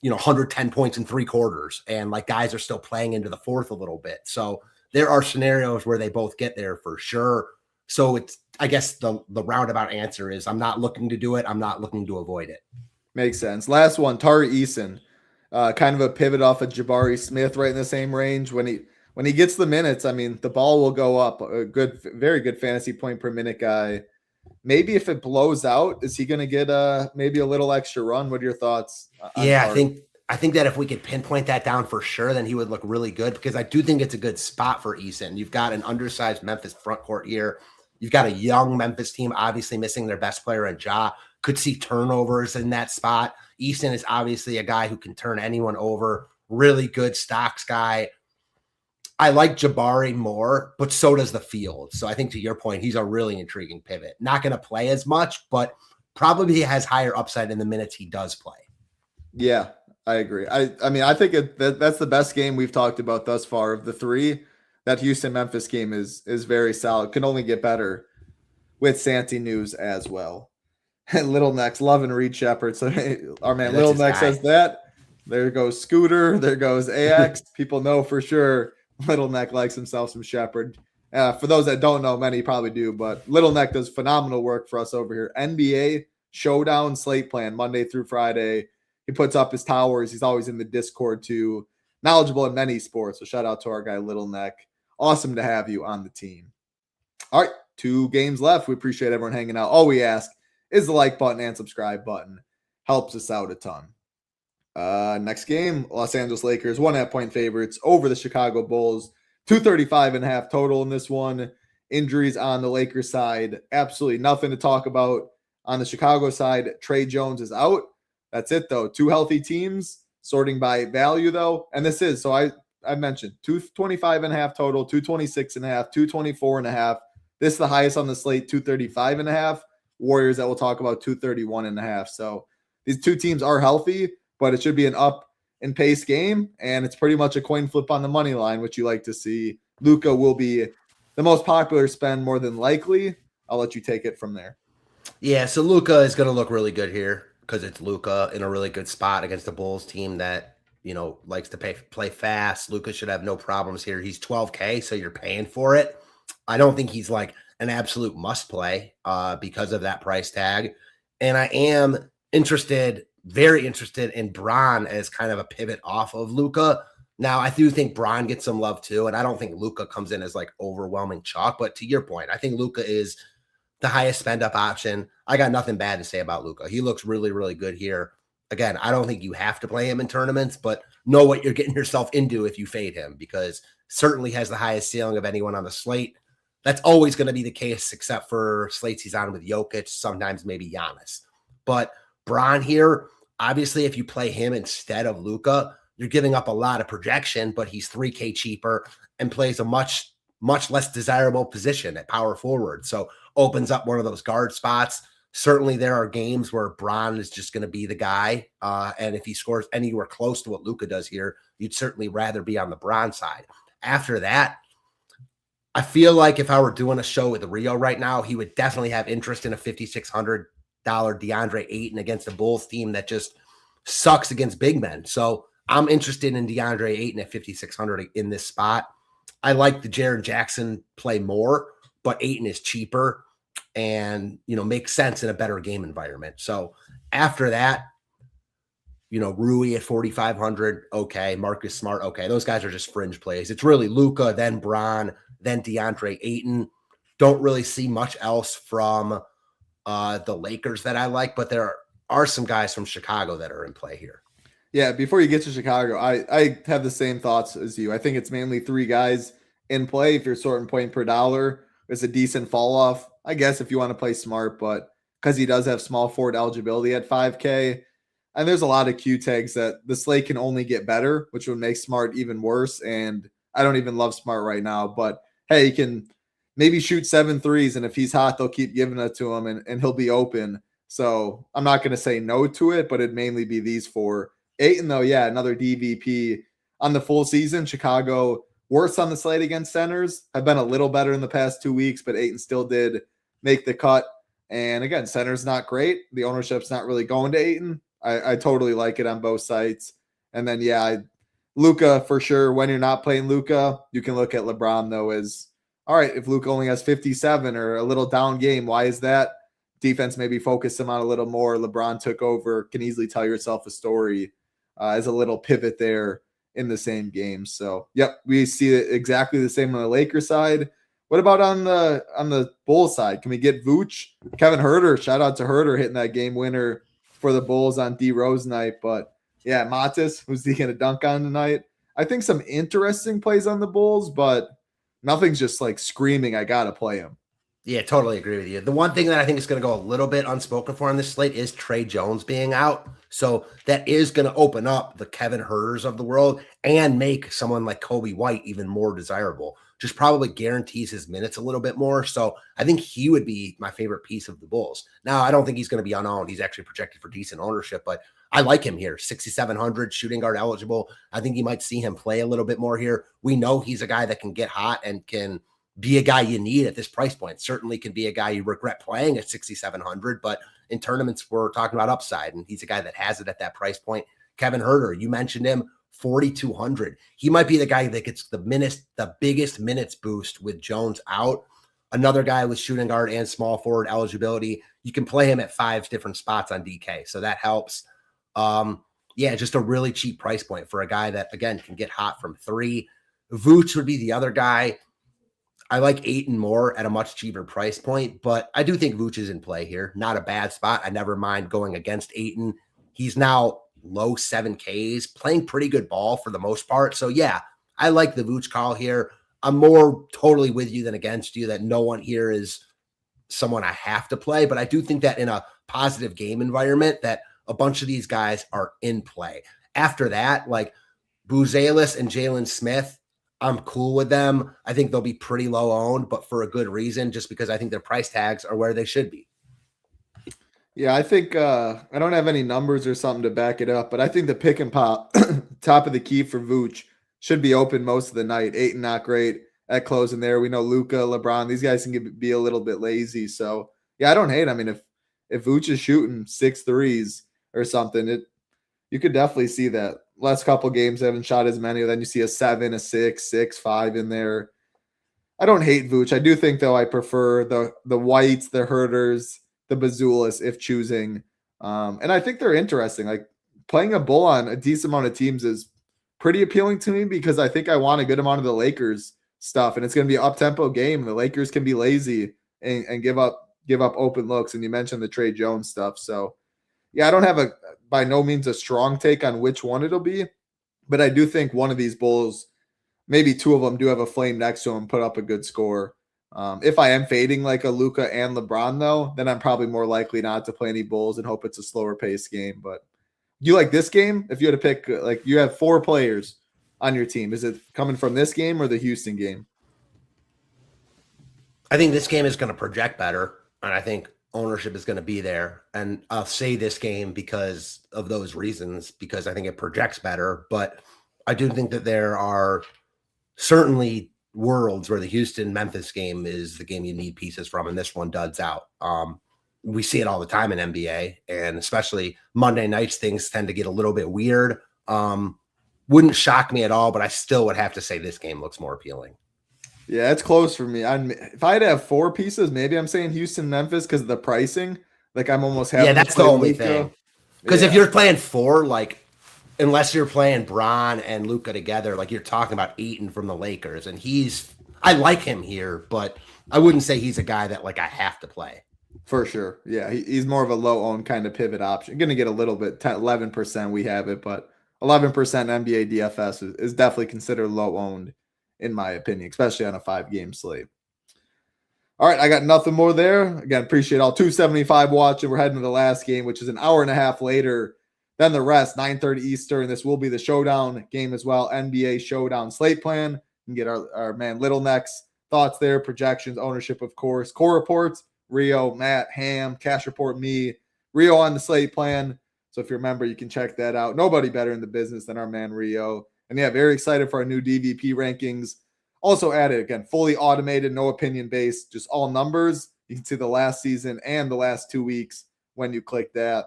110 points in 3 quarters and like guys are still playing into the fourth a little bit. So there are scenarios where they both get there for sure. So it's, I guess the roundabout answer is I'm not looking to do it. I'm not looking to avoid it. Makes sense. Last one, Tari Eason, kind of a pivot off of Jabari Smith, right in the same range. When he gets the minutes, I mean, the ball will go up. A good, very good fantasy point per minute guy. Maybe if it blows out, is he going to get maybe a little extra run? What are your thoughts? Yeah, I think that if we could pinpoint that down for sure, then he would look really good, because I do think it's a good spot for Eason. You've got an undersized Memphis front court here. You've got a young Memphis team, obviously missing their best player in Ja. Could see turnovers in that spot. Eason is obviously a guy who can turn anyone over. Really good stocks guy. I like Jabari more, but so does the field. So I think to your point, he's a really intriguing pivot. Not going to play as much, but probably has higher upside in the minutes he does play. Yeah, I agree. I mean, I think that's the best game we've talked about thus far of the 3. That Houston-Memphis game is very solid. Can only get better with Santi news as well. And Little Neck's loving Reed Shepard. So our man Little Neck says that. There goes Scooter. There goes AX. People know for sure Little Neck likes himself some Shepard. For those that don't know, many probably do, but Little Neck does phenomenal work for us over here. NBA Showdown Slate Plan, Monday through Friday. He puts up his towers. He's always in the Discord too. Knowledgeable in many sports. So shout out to our guy Little Neck. Awesome to have you on the team. All right, 2 games left. We appreciate everyone hanging out. All we ask is the like button and subscribe button. Helps us out a ton. Next game, Los Angeles Lakers, 1.5 point favorites over the Chicago Bulls. 235.5 total in this one. Injuries on the Lakers side. Absolutely nothing to talk about. On the Chicago side, Trey Jones is out. That's it, though. 2 healthy teams, sorting by value, though. And this is, so I mentioned 225.5 total, 226.5, 224.5. This is the highest on the slate, 235.5. Warriors that we'll talk about, 231.5. So these 2 teams are healthy, but it should be an up and pace game. And it's pretty much a coin flip on the money line, which you like to see. Luka will be the most popular spend more than likely. I'll let you take it from there. Yeah, so Luka is going to look really good here because it's Luka in a really good spot against the Bulls team that, likes to play fast. Luka should have no problems here. He's $12K, so you're paying for it. I don't think he's like an absolute must play because of that price tag. And I am very interested in Bron as kind of a pivot off of Luka. Now, I do think Bron gets some love too, and I don't think Luka comes in as like overwhelming chalk. But to your point, I think Luka is the highest spend up option. I got nothing bad to say about Luka. He looks really, really good here. Again, I don't think you have to play him in tournaments, but know what you're getting yourself into if you fade him, because certainly has the highest ceiling of anyone on the slate. That's always going to be the case, except for slates he's on with Jokic, sometimes maybe Giannis. But Bron here, obviously, if you play him instead of Luka, you're giving up a lot of projection, but he's $3K cheaper and plays a much less desirable position at power forward. So opens up one of those guard spots. Certainly there are games where Bron is just going to be the guy. And if he scores anywhere close to what Luka does here, you'd certainly rather be on the Bron side. After that, I feel like if I were doing a show with Rio right now, he would definitely have interest in a $5,600 DeAndre Ayton against a Bulls team that just sucks against big men. So I'm interested in DeAndre Ayton at 5,600 in this spot. I like the Jaren Jackson play more, but Ayton is cheaper and, makes sense in a better game environment. So after that, Rui at 4,500. Okay. Marcus Smart. Okay. Those guys are just fringe plays. It's really Luka, then Bron, then DeAndre Ayton. Don't really see much else from the Lakers that I like, but there are some guys from Chicago that are in play here. Yeah, before you get to Chicago, I have the same thoughts as you. I think it's mainly three guys in play. If you're sorting point per dollar, it's a decent fall off, I guess, if you want to play Smart, but because he does have small forward eligibility at 5K, and there's a lot of Q tags that the slate can only get better, which would make Smart even worse. And I don't even love Smart right now, but hey, he can maybe shoot 7 threes, and if he's hot, they'll keep giving it to him, and he'll be open. So I'm not going to say no to it, but it'd mainly be these four. Ayton, though, yeah, another DVP on the full season. Chicago worse on the slate against centers. Have been a little better in the past 2 weeks, but Ayton still did make the cut. And again, center's not great. The ownership's not really going to Ayton. I totally like it on both sides. And then, yeah, Luka for sure. When you're not playing Luka, you can look at LeBron, though, as, all right, if Luka only has 57 or a little down game, why is that? Defense maybe focus him on a little more. LeBron took over, can easily tell yourself a story as a little pivot there in the same game. So, yep, we see it exactly the same on the Lakers side. What about on the Bulls side? Can we get Vooch? Kevin Huerter, shout out to Huerter hitting that game winner for the Bulls on D Rose night. But yeah, Matis, who's he going to dunk on tonight? I think some interesting plays on the Bulls, but nothing's just like screaming, I got to play him. Yeah, totally agree with you. The one thing that I think is going to go a little bit unspoken for on this slate is Trey Jones being out. So that is going to open up the Kevin Huerters of the world and make someone like Kobe White even more desirable. Just probably guarantees his minutes a little bit more. So I think he would be my favorite piece of the Bulls. Now, I don't think he's going to be unowned. He's actually projected for decent ownership, but I like him here. 6,700 shooting guard eligible. I think you might see him play a little bit more here. We know he's a guy that can get hot and can be a guy you need at this price point. Certainly can be a guy you regret playing at 6,700, but in tournaments, we're talking about upside, and he's a guy that has it at that price point. Kevin Huerter, you mentioned him, 4,200. He might be the guy that gets the biggest minutes boost with Jones out. Another guy with shooting guard and small forward eligibility. You can play him at 5 different spots on DK, so that helps. Yeah, just a really cheap price point for a guy that, again, can get hot from 3. Vooch would be the other guy. I like Ayton more at a much cheaper price point, but I do think Vooch is in play here. Not a bad spot. I never mind going against Ayton. He's now low 7Ks, playing pretty good ball for the most part. So yeah, I like the Vooch call here. I'm more totally with you than against you that no one here is someone I have to play, but I do think that in a positive game environment that a bunch of these guys are in play. After that, like Buzelis and Jalen Smith, I'm cool with them. I think they'll be pretty low owned, but for a good reason, just because I think their price tags are where they should be. Yeah, I think I don't have any numbers or something to back it up, but I think the pick and pop top of the key for Vooch should be open most of the night. Ayton not great at closing there. We know Luka, LeBron, these guys can be a little bit lazy. So yeah, I don't hate. I mean, if Vooch is shooting 6 threes or something, you could definitely see that. Last couple games haven't shot as many. Then you see a 7, a 6, 6, 5 in there. I don't hate Vooch. I do think, though, I prefer the Whites, the Herders, the Bazulis if choosing. And I think they're interesting. Like playing a bull on a decent amount of teams is pretty appealing to me because I think I want a good amount of the Lakers stuff. And it's going to be an up-tempo game. The Lakers can be lazy and give up give up open looks. And you mentioned the Trey Jones stuff. So, yeah, I don't have by no means a strong take on which one it'll be, but I do think one of these Bulls, maybe two of them, do have a flame next to them, put up a good score. If I am fading like a Luka and LeBron, though, then I'm probably more likely not to play any Bulls and hope it's a slower pace game. But do you like this game? If you had to pick, like you have 4 players on your team, is it coming from this game or the Houston game? I think this game is going to project better, and I think ownership is going to be there. And I'll say this game because of those reasons, because I think it projects better. But I do think that there are certainly worlds where the Houston-Memphis game is the game you need pieces from, and this one duds out. We see it all the time in NBA, and especially Monday nights, things tend to get a little bit weird. Wouldn't shock me at all, but I still would have to say this game looks more appealing. Yeah, it's close for me. If I had to have 4 pieces, maybe I'm saying Houston-Memphis because of the pricing. Like I'm almost having. Yeah, that's the only thing. Because if you're playing 4, like unless you're playing Bron and Luka together, like you're talking about Ayton from the Lakers, and I like him here, but I wouldn't say he's a guy that like I have to play. For sure. Yeah, he's more of a low-owned kind of pivot option. Going to get a little bit, 11% we have it, but 11% NBA DFS is definitely considered low-owned in my opinion, especially on a 5-game slate. All right, I got nothing more there. Again, appreciate all 275 watching. We're heading to the last game, which is an hour and a half later than the rest, 9:30 Eastern. This will be the showdown game as well, NBA Showdown slate plan. You can get our man Little Neck's thoughts there, projections, ownership, of course. Core reports, Rio, Matt, Ham, Cash Report, me, Rio on the slate plan. So if you remember, you can check that out. Nobody better in the business than our man Rio. And yeah, very excited for our new DVP rankings. Also added, again, fully automated, no opinion based, just all numbers. You can see the last season and the last 2 weeks when you click that.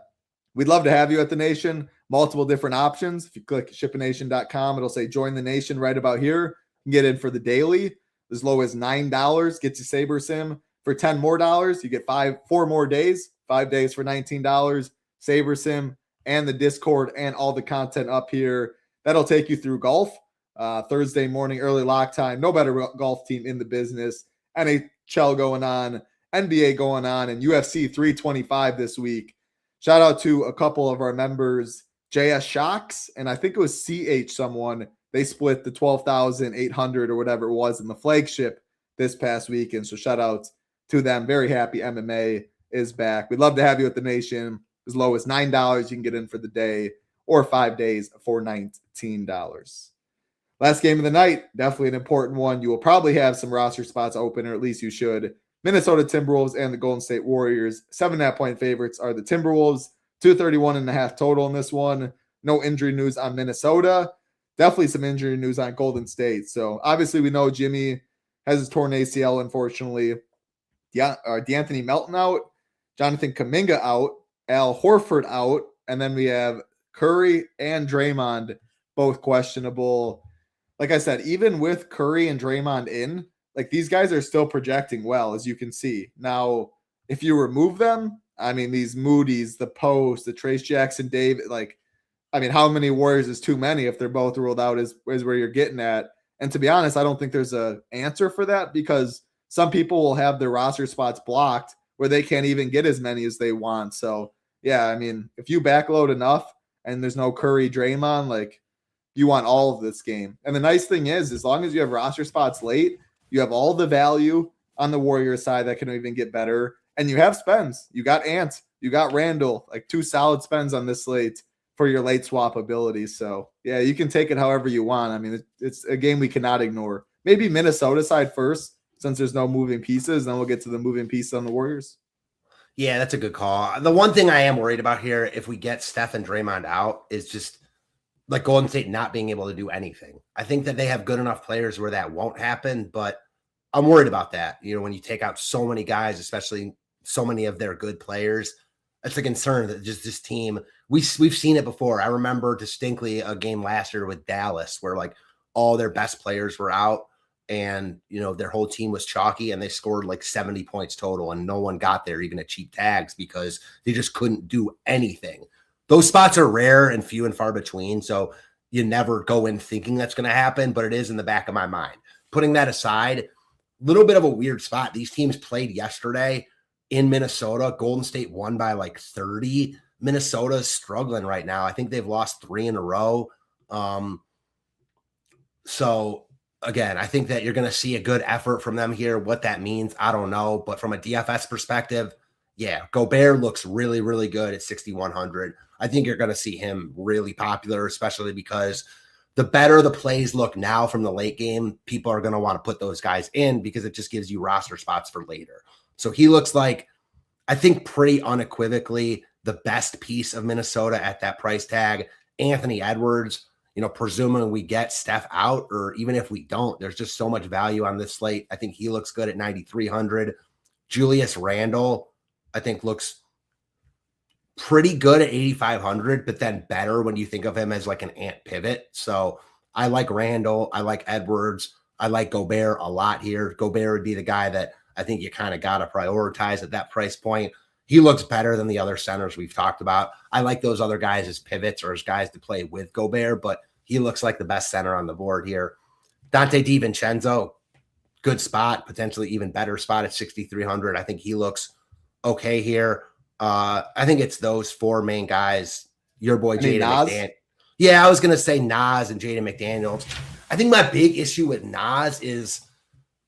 We'd love to have you at the Nation. Multiple different options. If you click shipnation.com, it'll say join the Nation right about here. You can get in for the daily. As low as $9 gets you Saber Sim. For $10 more, you get 4 more days. 5 days for $19. Saber Sim and the Discord and all the content up here. That'll take you through golf. Thursday morning, early lock time. No better golf team in the business. NHL going on, NBA going on, and UFC 325 this week. Shout out to a couple of our members, JS Shocks, and I think it was CH someone. They split the 12,800 or whatever it was in the flagship this past weekend. So shout out to them. Very happy MMA is back. We'd love to have you at the Nation. As low as $9, you can get in for the day, or 5 days for $19. Last game of the night, definitely an important one. You will probably have some roster spots open, or at least you should. Minnesota Timberwolves and the Golden State Warriors. 7.5 point favorites are the Timberwolves. 231.5 total in this one. No injury news on Minnesota. Definitely some injury news on Golden State. So obviously we know Jimmy has his torn ACL, unfortunately. DeAnthony Melton out. Jonathan Kuminga out. Al Horford out. And then we have Curry and Draymond both questionable. Like I said, even with Curry and Draymond in, like these guys are still projecting well, as you can see. Now, if you remove them, I mean, these Moody's, the Post, the Trace Jackson, David, like, I mean, how many Warriors is too many if they're both ruled out is where you're getting at. And to be honest, I don't think there's an answer for that because some people will have their roster spots blocked where they can't even get as many as they want. So, yeah, I mean, if you backload enough and there's no Curry, Draymond, like, you want all of this game. And the nice thing is, as long as you have roster spots late, you have all the value on the Warriors side that can even get better. And you have spends. You got Ant. You got Randall. Like 2 solid spends on this slate for your late swap ability. So, yeah, you can take it however you want. I mean, it's a game we cannot ignore. Maybe Minnesota side first, since there's no moving pieces. Then we'll get to the moving piece on the Warriors. Yeah, that's a good call. The one thing I am worried about here, if we get Steph and Draymond out, is just like Golden State not being able to do anything. I think that they have good enough players where that won't happen, but I'm worried about that. You know, when you take out so many guys, especially so many of their good players, it's a concern that just this team, we've seen it before. I remember distinctly a game last year with Dallas where like all their best players were out and, you know, their whole team was chalky and they scored like 70 points total and no one got there even at cheap tags because they just couldn't do anything. Those spots are rare and few and far between, so you never go in thinking that's going to happen, but it is in the back of my mind. Putting that aside, little bit of a weird spot. These teams played yesterday. in Minnesota. Golden State won by like 30. Minnesota's struggling right now. I think they've lost 3 in a row. So again, I think that you're going to see a good effort from them here. What that means, I don't know. But from a DFS perspective, yeah, Gobert looks really, really good at 6,100. I think you're going to see him really popular, especially because the better the plays look now from the late game, people are going to want to put those guys in because it just gives you roster spots for later. So he looks like, I think, pretty unequivocally the best piece of Minnesota at that price tag. Anthony Edwards, presuming we get Steph out, or even if we don't, there's just so much value on this slate. I think he looks good at 9,300. Julius Randle, I think, looks pretty good at 8,500, but then better when you think of him as like an ant pivot. So I like Randle. I like Edwards. I like Gobert a lot here. Gobert would be the guy that I think you kind of got to prioritize at that price point. He looks better than the other centers we've talked about. I like those other guys as pivots or as guys to play with Gobert, but he looks like the best center on the board here. Dante DiVincenzo, good spot, potentially even better spot at 6,300. I think he looks okay here. I think it's those 4 main guys. Your boy Jaden McDaniels. Yeah, I was going to say Nas and Jaden McDaniels. I think my big issue with Nas is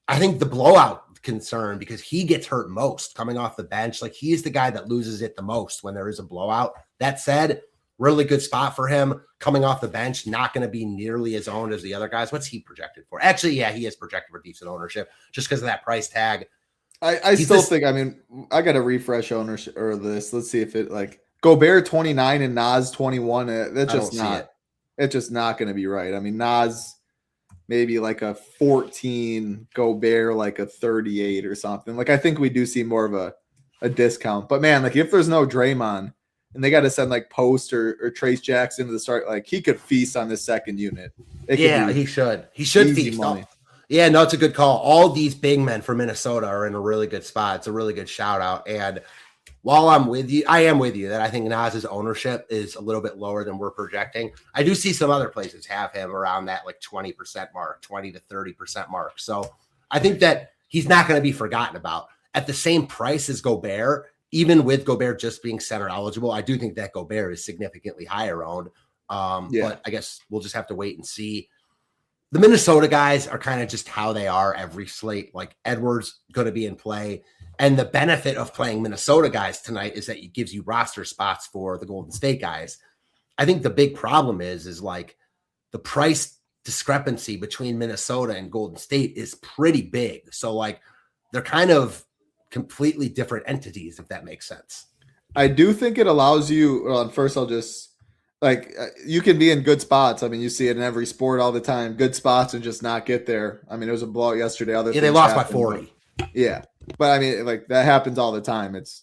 I think the blowout concern, because he gets hurt most coming off the bench. Like, he's the guy that loses it the most when there is a blowout. That said, really good spot for him coming off the bench. Not going to be nearly as owned as the other guys. What's he projected for? Actually, yeah, he is projected for decent ownership just because of that price tag. I still think, I got to refresh ownership or this. Let's see if it like Gobert 29 and Nas 21. That's just not, it's just not going to be right. I mean, Nas maybe like a 14, Gobert like a 38 or something. Like, I think we do see more of a discount, but man, like if there's no Draymond and they got to send like Post or Trace Jackson to the start, like he could feast on this second unit. He should feast. Money. Yeah, no, it's a good call. All these big men from Minnesota are in a really good spot. It's a really good shout out. And while I am with you that I think Nas's ownership is a little bit lower than we're projecting. I do see some other places have him around that like 20% mark, 20 to 30% mark. So I think that he's not going to be forgotten about. At the same price as Gobert, even with Gobert just being center eligible, I do think that Gobert is significantly higher owned. But I guess we'll just have to wait and see. The Minnesota guys are kind of just how they are every slate. Like, Edwards going to be in play. And the benefit of playing Minnesota guys tonight is that it gives you roster spots for the Golden State guys. I think the big problem is like the price discrepancy between Minnesota and Golden State is pretty big. So like they're kind of completely different entities, if that makes sense. I do think it allows you, well, first I'll just like, you can be in good spots. I mean, you see it in every sport all the time, good spots and just not get there. I mean, it was a blowout yesterday. They lost by 40. Yeah. But I mean, like that happens all the time. It's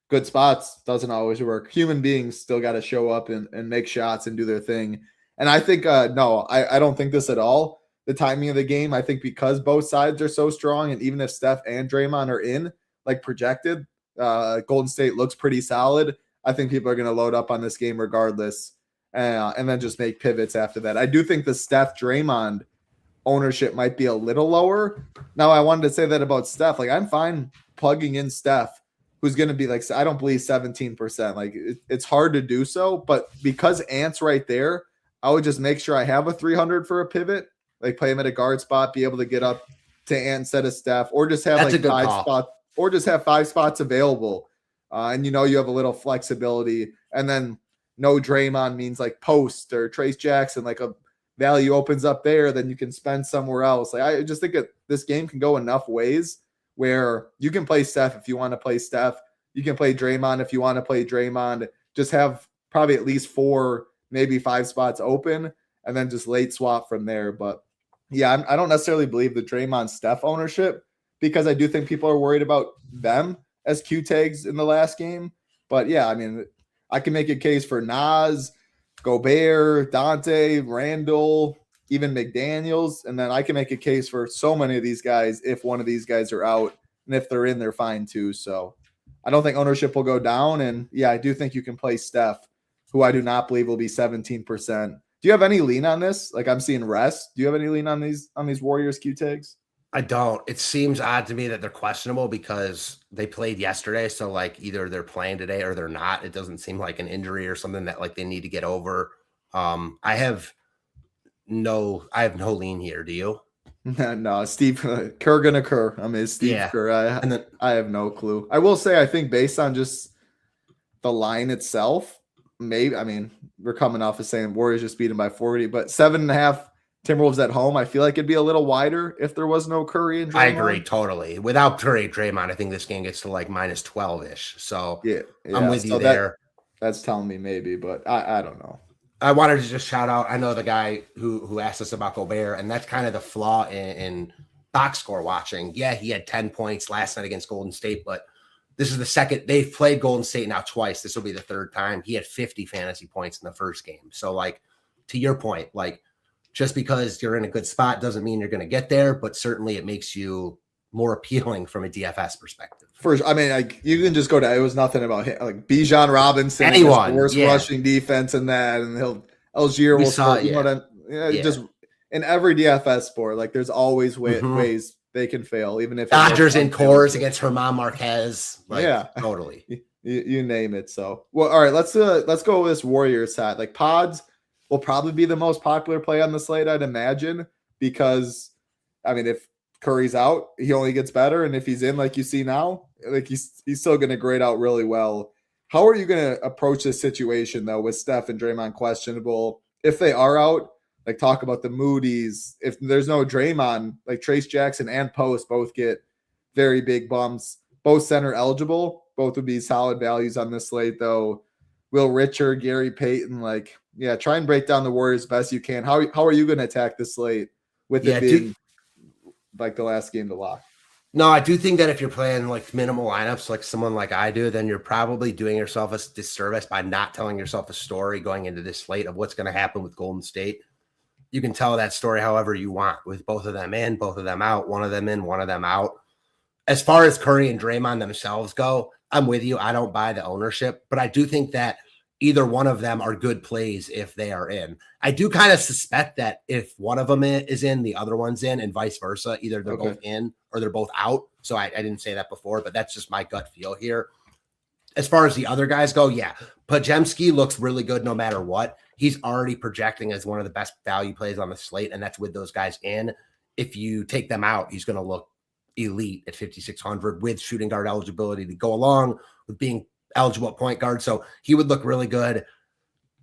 good spots doesn't always work. Human beings still got to show up and make shots and do their thing. And I think, no, I don't think this at all. The timing of the game, I think because both sides are so strong, and even if Steph and Draymond are in, like projected, Golden State looks pretty solid. I think people are going to load up on this game regardless, and then just make pivots after that. I do think the Steph Draymond ownership might be a little lower. Now, I wanted to say that about Steph. Like, I'm fine plugging in Steph, who's going to be like, I don't believe 17%. Like, it's hard to do so, but because Ant's right there, I would just make sure I have a 300 for a pivot, like play him at a guard spot, be able to get up to Ant instead of Steph, or just have like 5 spots, or just have 5 spots available. And you have a little flexibility, and then no Draymond means like Post or Trace Jackson, like a value opens up there, then you can spend somewhere else. Like, I just think this game can go enough ways where you can play Steph if you want to play Steph. You can play Draymond if you want to play Draymond. Just have probably at least 4, maybe 5 spots open, and then just late swap from there. But yeah, I don't necessarily believe the Draymond Steph ownership, because I do think people are worried about them as Q tags in the last game. But yeah, I mean, I can make a case for Nas, Gobert, Dante, Randall, even McDaniels. And then I can make a case for so many of these guys if one of these guys are out. And if they're in, they're fine too. So I don't think ownership will go down. And yeah, I do think you can play Steph, who I do not believe will be 17%. Do you have any lean on this? Like, I'm seeing rest. Do you have any lean on these Warriors Q tags? I don't. It seems odd to me that they're questionable because they played yesterday. So like either they're playing today or they're not. It doesn't seem like an injury or something that like they need to get over. I have no lean here. Do you? No, Steve Kerr gonna Kerr. I mean, Steve Yeah. Kerr. And then I have no clue. I will say, I think based on just the line itself, maybe. I mean, we're coming off of saying Warriors just beat him by 40, but 7.5 Timberwolves at home. I feel like it'd be a little wider if there was no Curry and Draymond. I agree totally. Without Curry, Draymond, I think this game gets to like minus 12-ish. So Yeah, I'm with you there. That's telling me maybe, but I don't know. I wanted to just shout out. I know the guy who asked us about Gobert, and that's kind of the flaw in box score watching. Yeah, he had 10 points last night against Golden State, but this is the second. They've played Golden State now twice. This will be the third time. He had 50 fantasy points in the first game. So, like, to your point, like, just because you're in a good spot doesn't mean you're going to get there, but certainly it makes you more appealing from a DFS perspective. First, I mean, like you can just go to. It was nothing about him. Like Bijan Robinson, anyone, worst rushing defense in that, and Algier will start. You know what just in every DFS sport, like there's always ways they can fail, even if Dodgers and Coors against Herman Marquez. Like, yeah, totally. You name it. So, well, all right, let's go with this Warriors side. Like Pods will probably be the most popular play on the slate, I'd imagine, because I mean, if Curry's out, he only gets better, and if he's in, like you see now, like he's still going to grade out really well. How are you going to approach this situation though with Steph and Draymond questionable? If they are out, like talk about the Moody's. If there's no Draymond, like Trace Jackson and Post both get very big bumps. Both center eligible. Both would be solid values on this slate though. Will Richard, Gary Payton, like try and break down the Warriors best you can. How are you going to attack the slate with it being like the last game to lock? No, I do think that if you're playing like minimal lineups, like someone like I do, then you're probably doing yourself a disservice by not telling yourself a story going into this slate of what's going to happen with Golden State. You can tell that story however you want with both of them in, both of them out, one of them in, one of them out. As far as Curry and Draymond themselves go, I'm with you. I don't buy the ownership, but I do think that either one of them are good plays if they are in. I do kind of suspect that if one of them is in, the other one's in, and vice versa. Either they're both in or they're both out. So I didn't say that before, but that's just my gut feel here. As far as the other guys go, Podziemski looks really good no matter what. He's already projecting as one of the best value plays on the slate, and that's with those guys in. If you take them out, he's going to look elite at 5,600 with shooting guard eligibility to go along with being eligible at point guard. So he would look really good.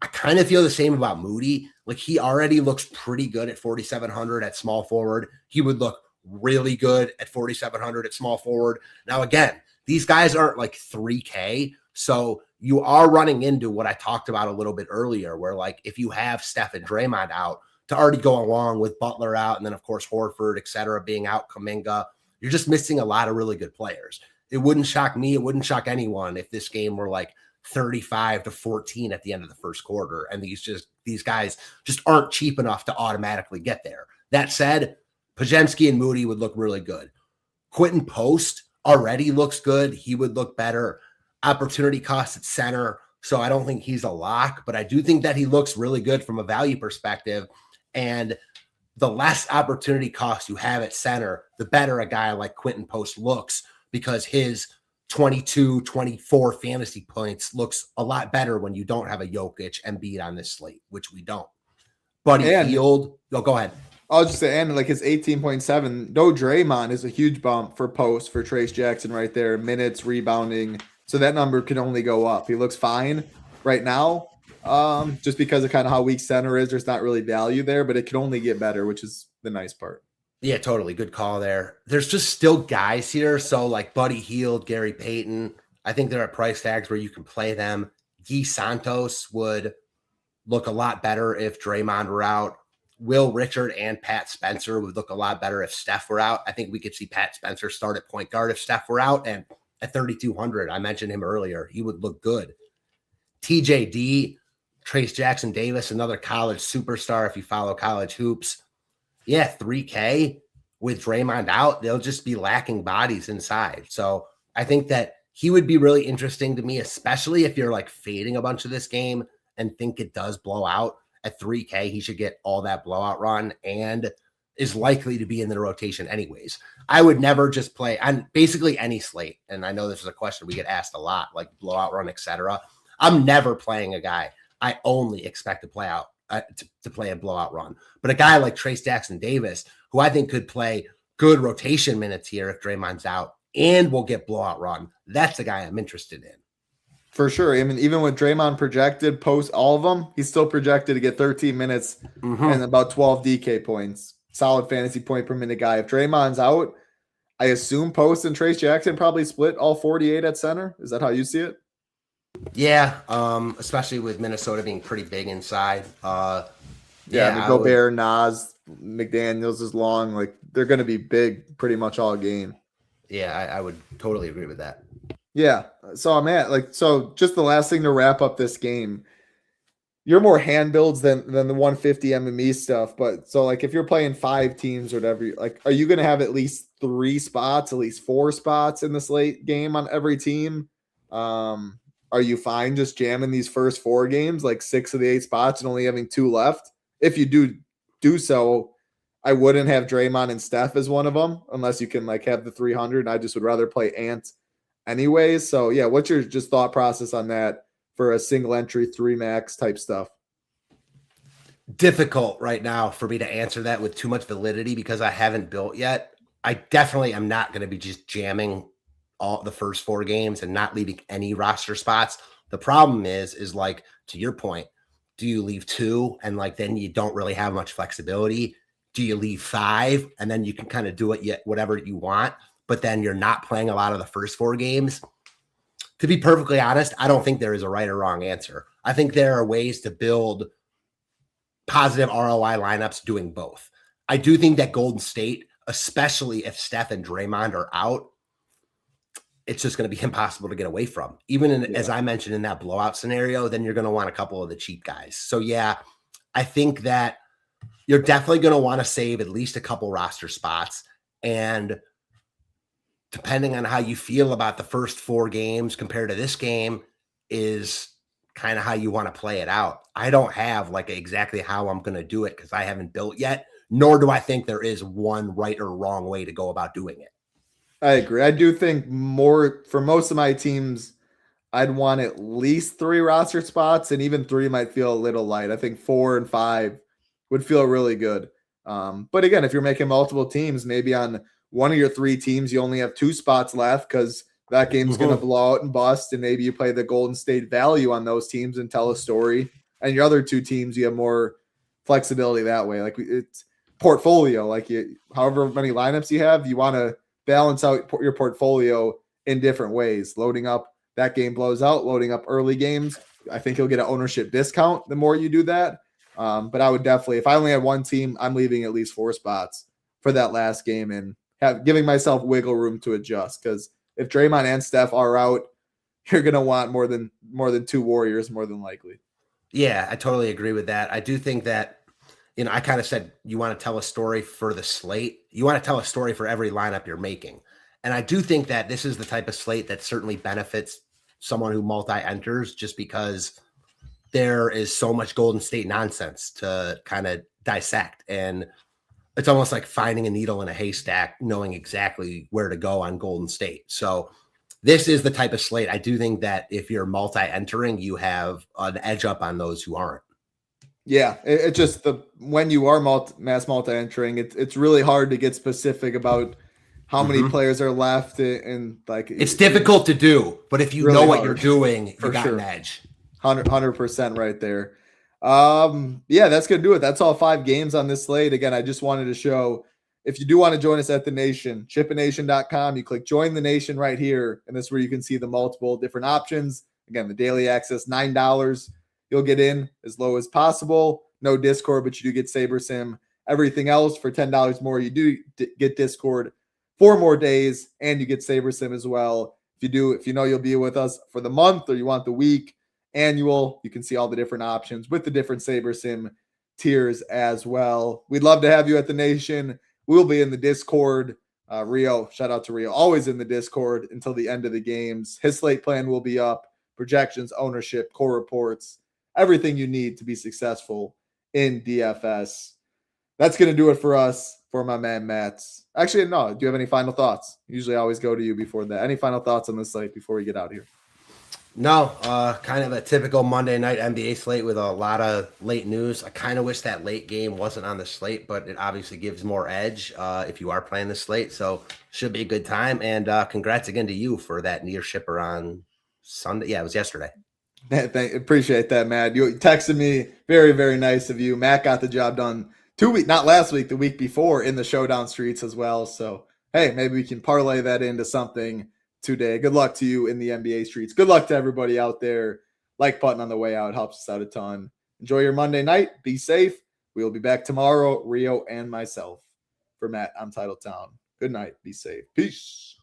I kind of feel the same about Moody. Like he already looks pretty good at 4,700 at small forward. He would look really good at 4,700 at small forward. Now, again, these guys aren't like 3K. So you are running into what I talked about a little bit earlier, where like if you have Steph and Draymond out to already go along with Butler out, and then of course Horford, et cetera, being out, Kuminga, you're just missing a lot of really good players. It wouldn't shock me. It wouldn't shock anyone if this game were like 35-14 at the end of the first quarter. And these guys just aren't cheap enough to automatically get there. That said, Podziemski and Moody would look really good. Quentin Post already looks good. He would look better. Opportunity cost at center. So I don't think he's a lock, but I do think that he looks really good from a value perspective. And the less opportunity cost you have at center, the better a guy like Quentin Post looks, because his 22, 24 fantasy points looks a lot better when you don't have a Jokic Embiid on this slate, which we don't. Buddy Hield, go ahead. I'll just say, and like his 18.7, no Draymond is a huge bump for Post, for Trace Jackson right there, minutes, rebounding. So that number can only go up. He looks fine right now, just because of kind of how weak center is. There's not really value there, but it can only get better, which is the nice part. Yeah, totally. Good call there. There's just still guys here. So like Buddy Hield, Gary Payton, I think there are price tags where you can play them. Guy Santos would look a lot better if Draymond were out. Will Richard and Pat Spencer would look a lot better if Steph were out. I think we could see Pat Spencer start at point guard if Steph were out. And at 3,200, I mentioned him earlier, he would look good. TJD, Trace Jackson Davis, another college superstar if you follow college hoops. Yeah, 3K with Draymond out, they'll just be lacking bodies inside. So I think that he would be really interesting to me, especially if you're like fading a bunch of this game and think it does blow out. At 3K, he should get all that blowout run and is likely to be in the rotation anyways. I would never just play on basically any slate. And I know this is a question we get asked a lot, like blowout run, etc. I'm never playing a guy I only expect to play out to play a blowout run. But a guy like Trace Jackson Davis, who I think could play good rotation minutes here if Draymond's out and will get blowout run, that's the guy I'm interested in. For sure. I mean, even with Draymond projected post all of them, he's still projected to get 13 minutes and about 12 DK points. Solid fantasy point per minute guy. If Draymond's out, I assume Post and Trace Jackson probably split all 48 at center. Is that how you see it? Yeah, especially with Minnesota being pretty big inside. I mean, Gobert, Nas, McDaniels is long. Like, they're going to be big pretty much all game. Yeah, I would totally agree with that. Yeah. So I'm so just the last thing to wrap up this game. You're more hand builds than the 150 MME stuff. But so like if you're playing 5 teams or whatever, like, are you going to have at least 3 spots, at least 4 spots in the slate game on every team? Are you fine just jamming these first 4 games, like 6 of the 8 spots and only having 2 left? If you do so, I wouldn't have Draymond and Steph as one of them unless you can like have the 300. And I just would rather play Ant anyways. So yeah, what's your just thought process on that for a single entry 3 max type stuff? Difficult right now for me to answer that with too much validity because I haven't built yet. I definitely am not going to be just jamming all the first 4 games and not leaving any roster spots. The problem is like, to your point, do you leave 2 and like then you don't really have much flexibility? Do you leave 5 and then you can kind of do it whatever you want, but then you're not playing a lot of the first 4 games? To be perfectly honest, I don't think there is a right or wrong answer. I think there are ways to build positive ROI lineups doing both. I do think that Golden State, especially if Steph and Draymond are out, it's just going to be impossible to get away from. Even as I mentioned in that blowout scenario, then you're going to want a couple of the cheap guys. So yeah, I think that you're definitely going to want to save at least a couple roster spots. And depending on how you feel about the first 4 games compared to this game is kind of how you want to play it out. I don't have like exactly how I'm going to do it because I haven't built yet, nor do I think there is one right or wrong way to go about doing it. I agree. I do think more for most of my teams, I'd want at least 3 roster spots, and even 3 might feel a little light. I think 4 and 5 would feel really good. But again, if you're making multiple teams, maybe on one of your 3 teams, you only have 2 spots left because that game's going to blow out and bust, and maybe you play the Golden State value on those teams and tell a story. And your other 2 teams, you have more flexibility that way. Like it's portfolio, like however many lineups you have, you want to balance out your portfolio in different ways. Loading up, that game blows out, loading up early games. I think you'll get an ownership discount the more you do that. But I would definitely, if I only had 1 team, I'm leaving at least 4 spots for that last game and giving myself wiggle room to adjust. Because if Draymond and Steph are out, you're going to want more than 2 Warriors, more than likely. Yeah, I totally agree with that. I do think that, I kind of said you want to tell a story for the slate. You want to tell a story for every lineup you're making. And I do think that this is the type of slate that certainly benefits someone who multi-enters just because there is so much Golden State nonsense to kind of dissect. And it's almost like finding a needle in a haystack, knowing exactly where to go on Golden State. So this is the type of slate. I do think that if you're multi-entering, you have an edge up on those who aren't. Yeah, it's just when you are mass multi-entering, it's really hard to get specific about how many players are left, and like it's difficult to do. But if you really know what you're doing, you got an edge. 100% right there. Yeah, that's gonna do it. That's all 5 games on this slate. Again, I just wanted to show if you do want to join us at the Nation, chipination.com, you click join the Nation right here, and this is where you can see the multiple different options. Again, the daily access, $9. You'll get in as low as possible. No Discord, but you do get SaberSim. Everything else for $10 more, you do get Discord 4 more days, and you get SaberSim as well. If you know you'll be with us for the month or you want the week, annual, you can see all the different options with the different SaberSim tiers as well. We'd love to have you at the Nation. We'll be in the Discord. Rio, shout out to Rio, always in the Discord until the end of the games. His slate plan will be up. Projections, ownership, core reports, everything you need to be successful in DFS. that's going to do it for us, for my man Matt. Actually, no. Do you have any final thoughts? Usually I always go to you before that. Any final thoughts on this slate before we get out of here? No, kind of a typical Monday night NBA slate with a lot of late news. I kind of wish that late game wasn't on the slate, but it obviously gives more edge if you are playing the slate. So should be a good time. And congrats again to you for that near shipper on Sunday. Yeah, it was yesterday. Appreciate that, Matt. You texted me. Very, very nice of you. Matt got the job done 2 weeks, not last week, the week before in the Showdown streets as well. So, hey, maybe we can parlay that into something today. Good luck to you in the NBA streets. Good luck to everybody out there. Like button on the way out helps us out a ton. Enjoy your Monday night. Be safe. We will be back tomorrow, Rio and myself. For Matt, I'm Titletown. Good night. Be safe. Peace.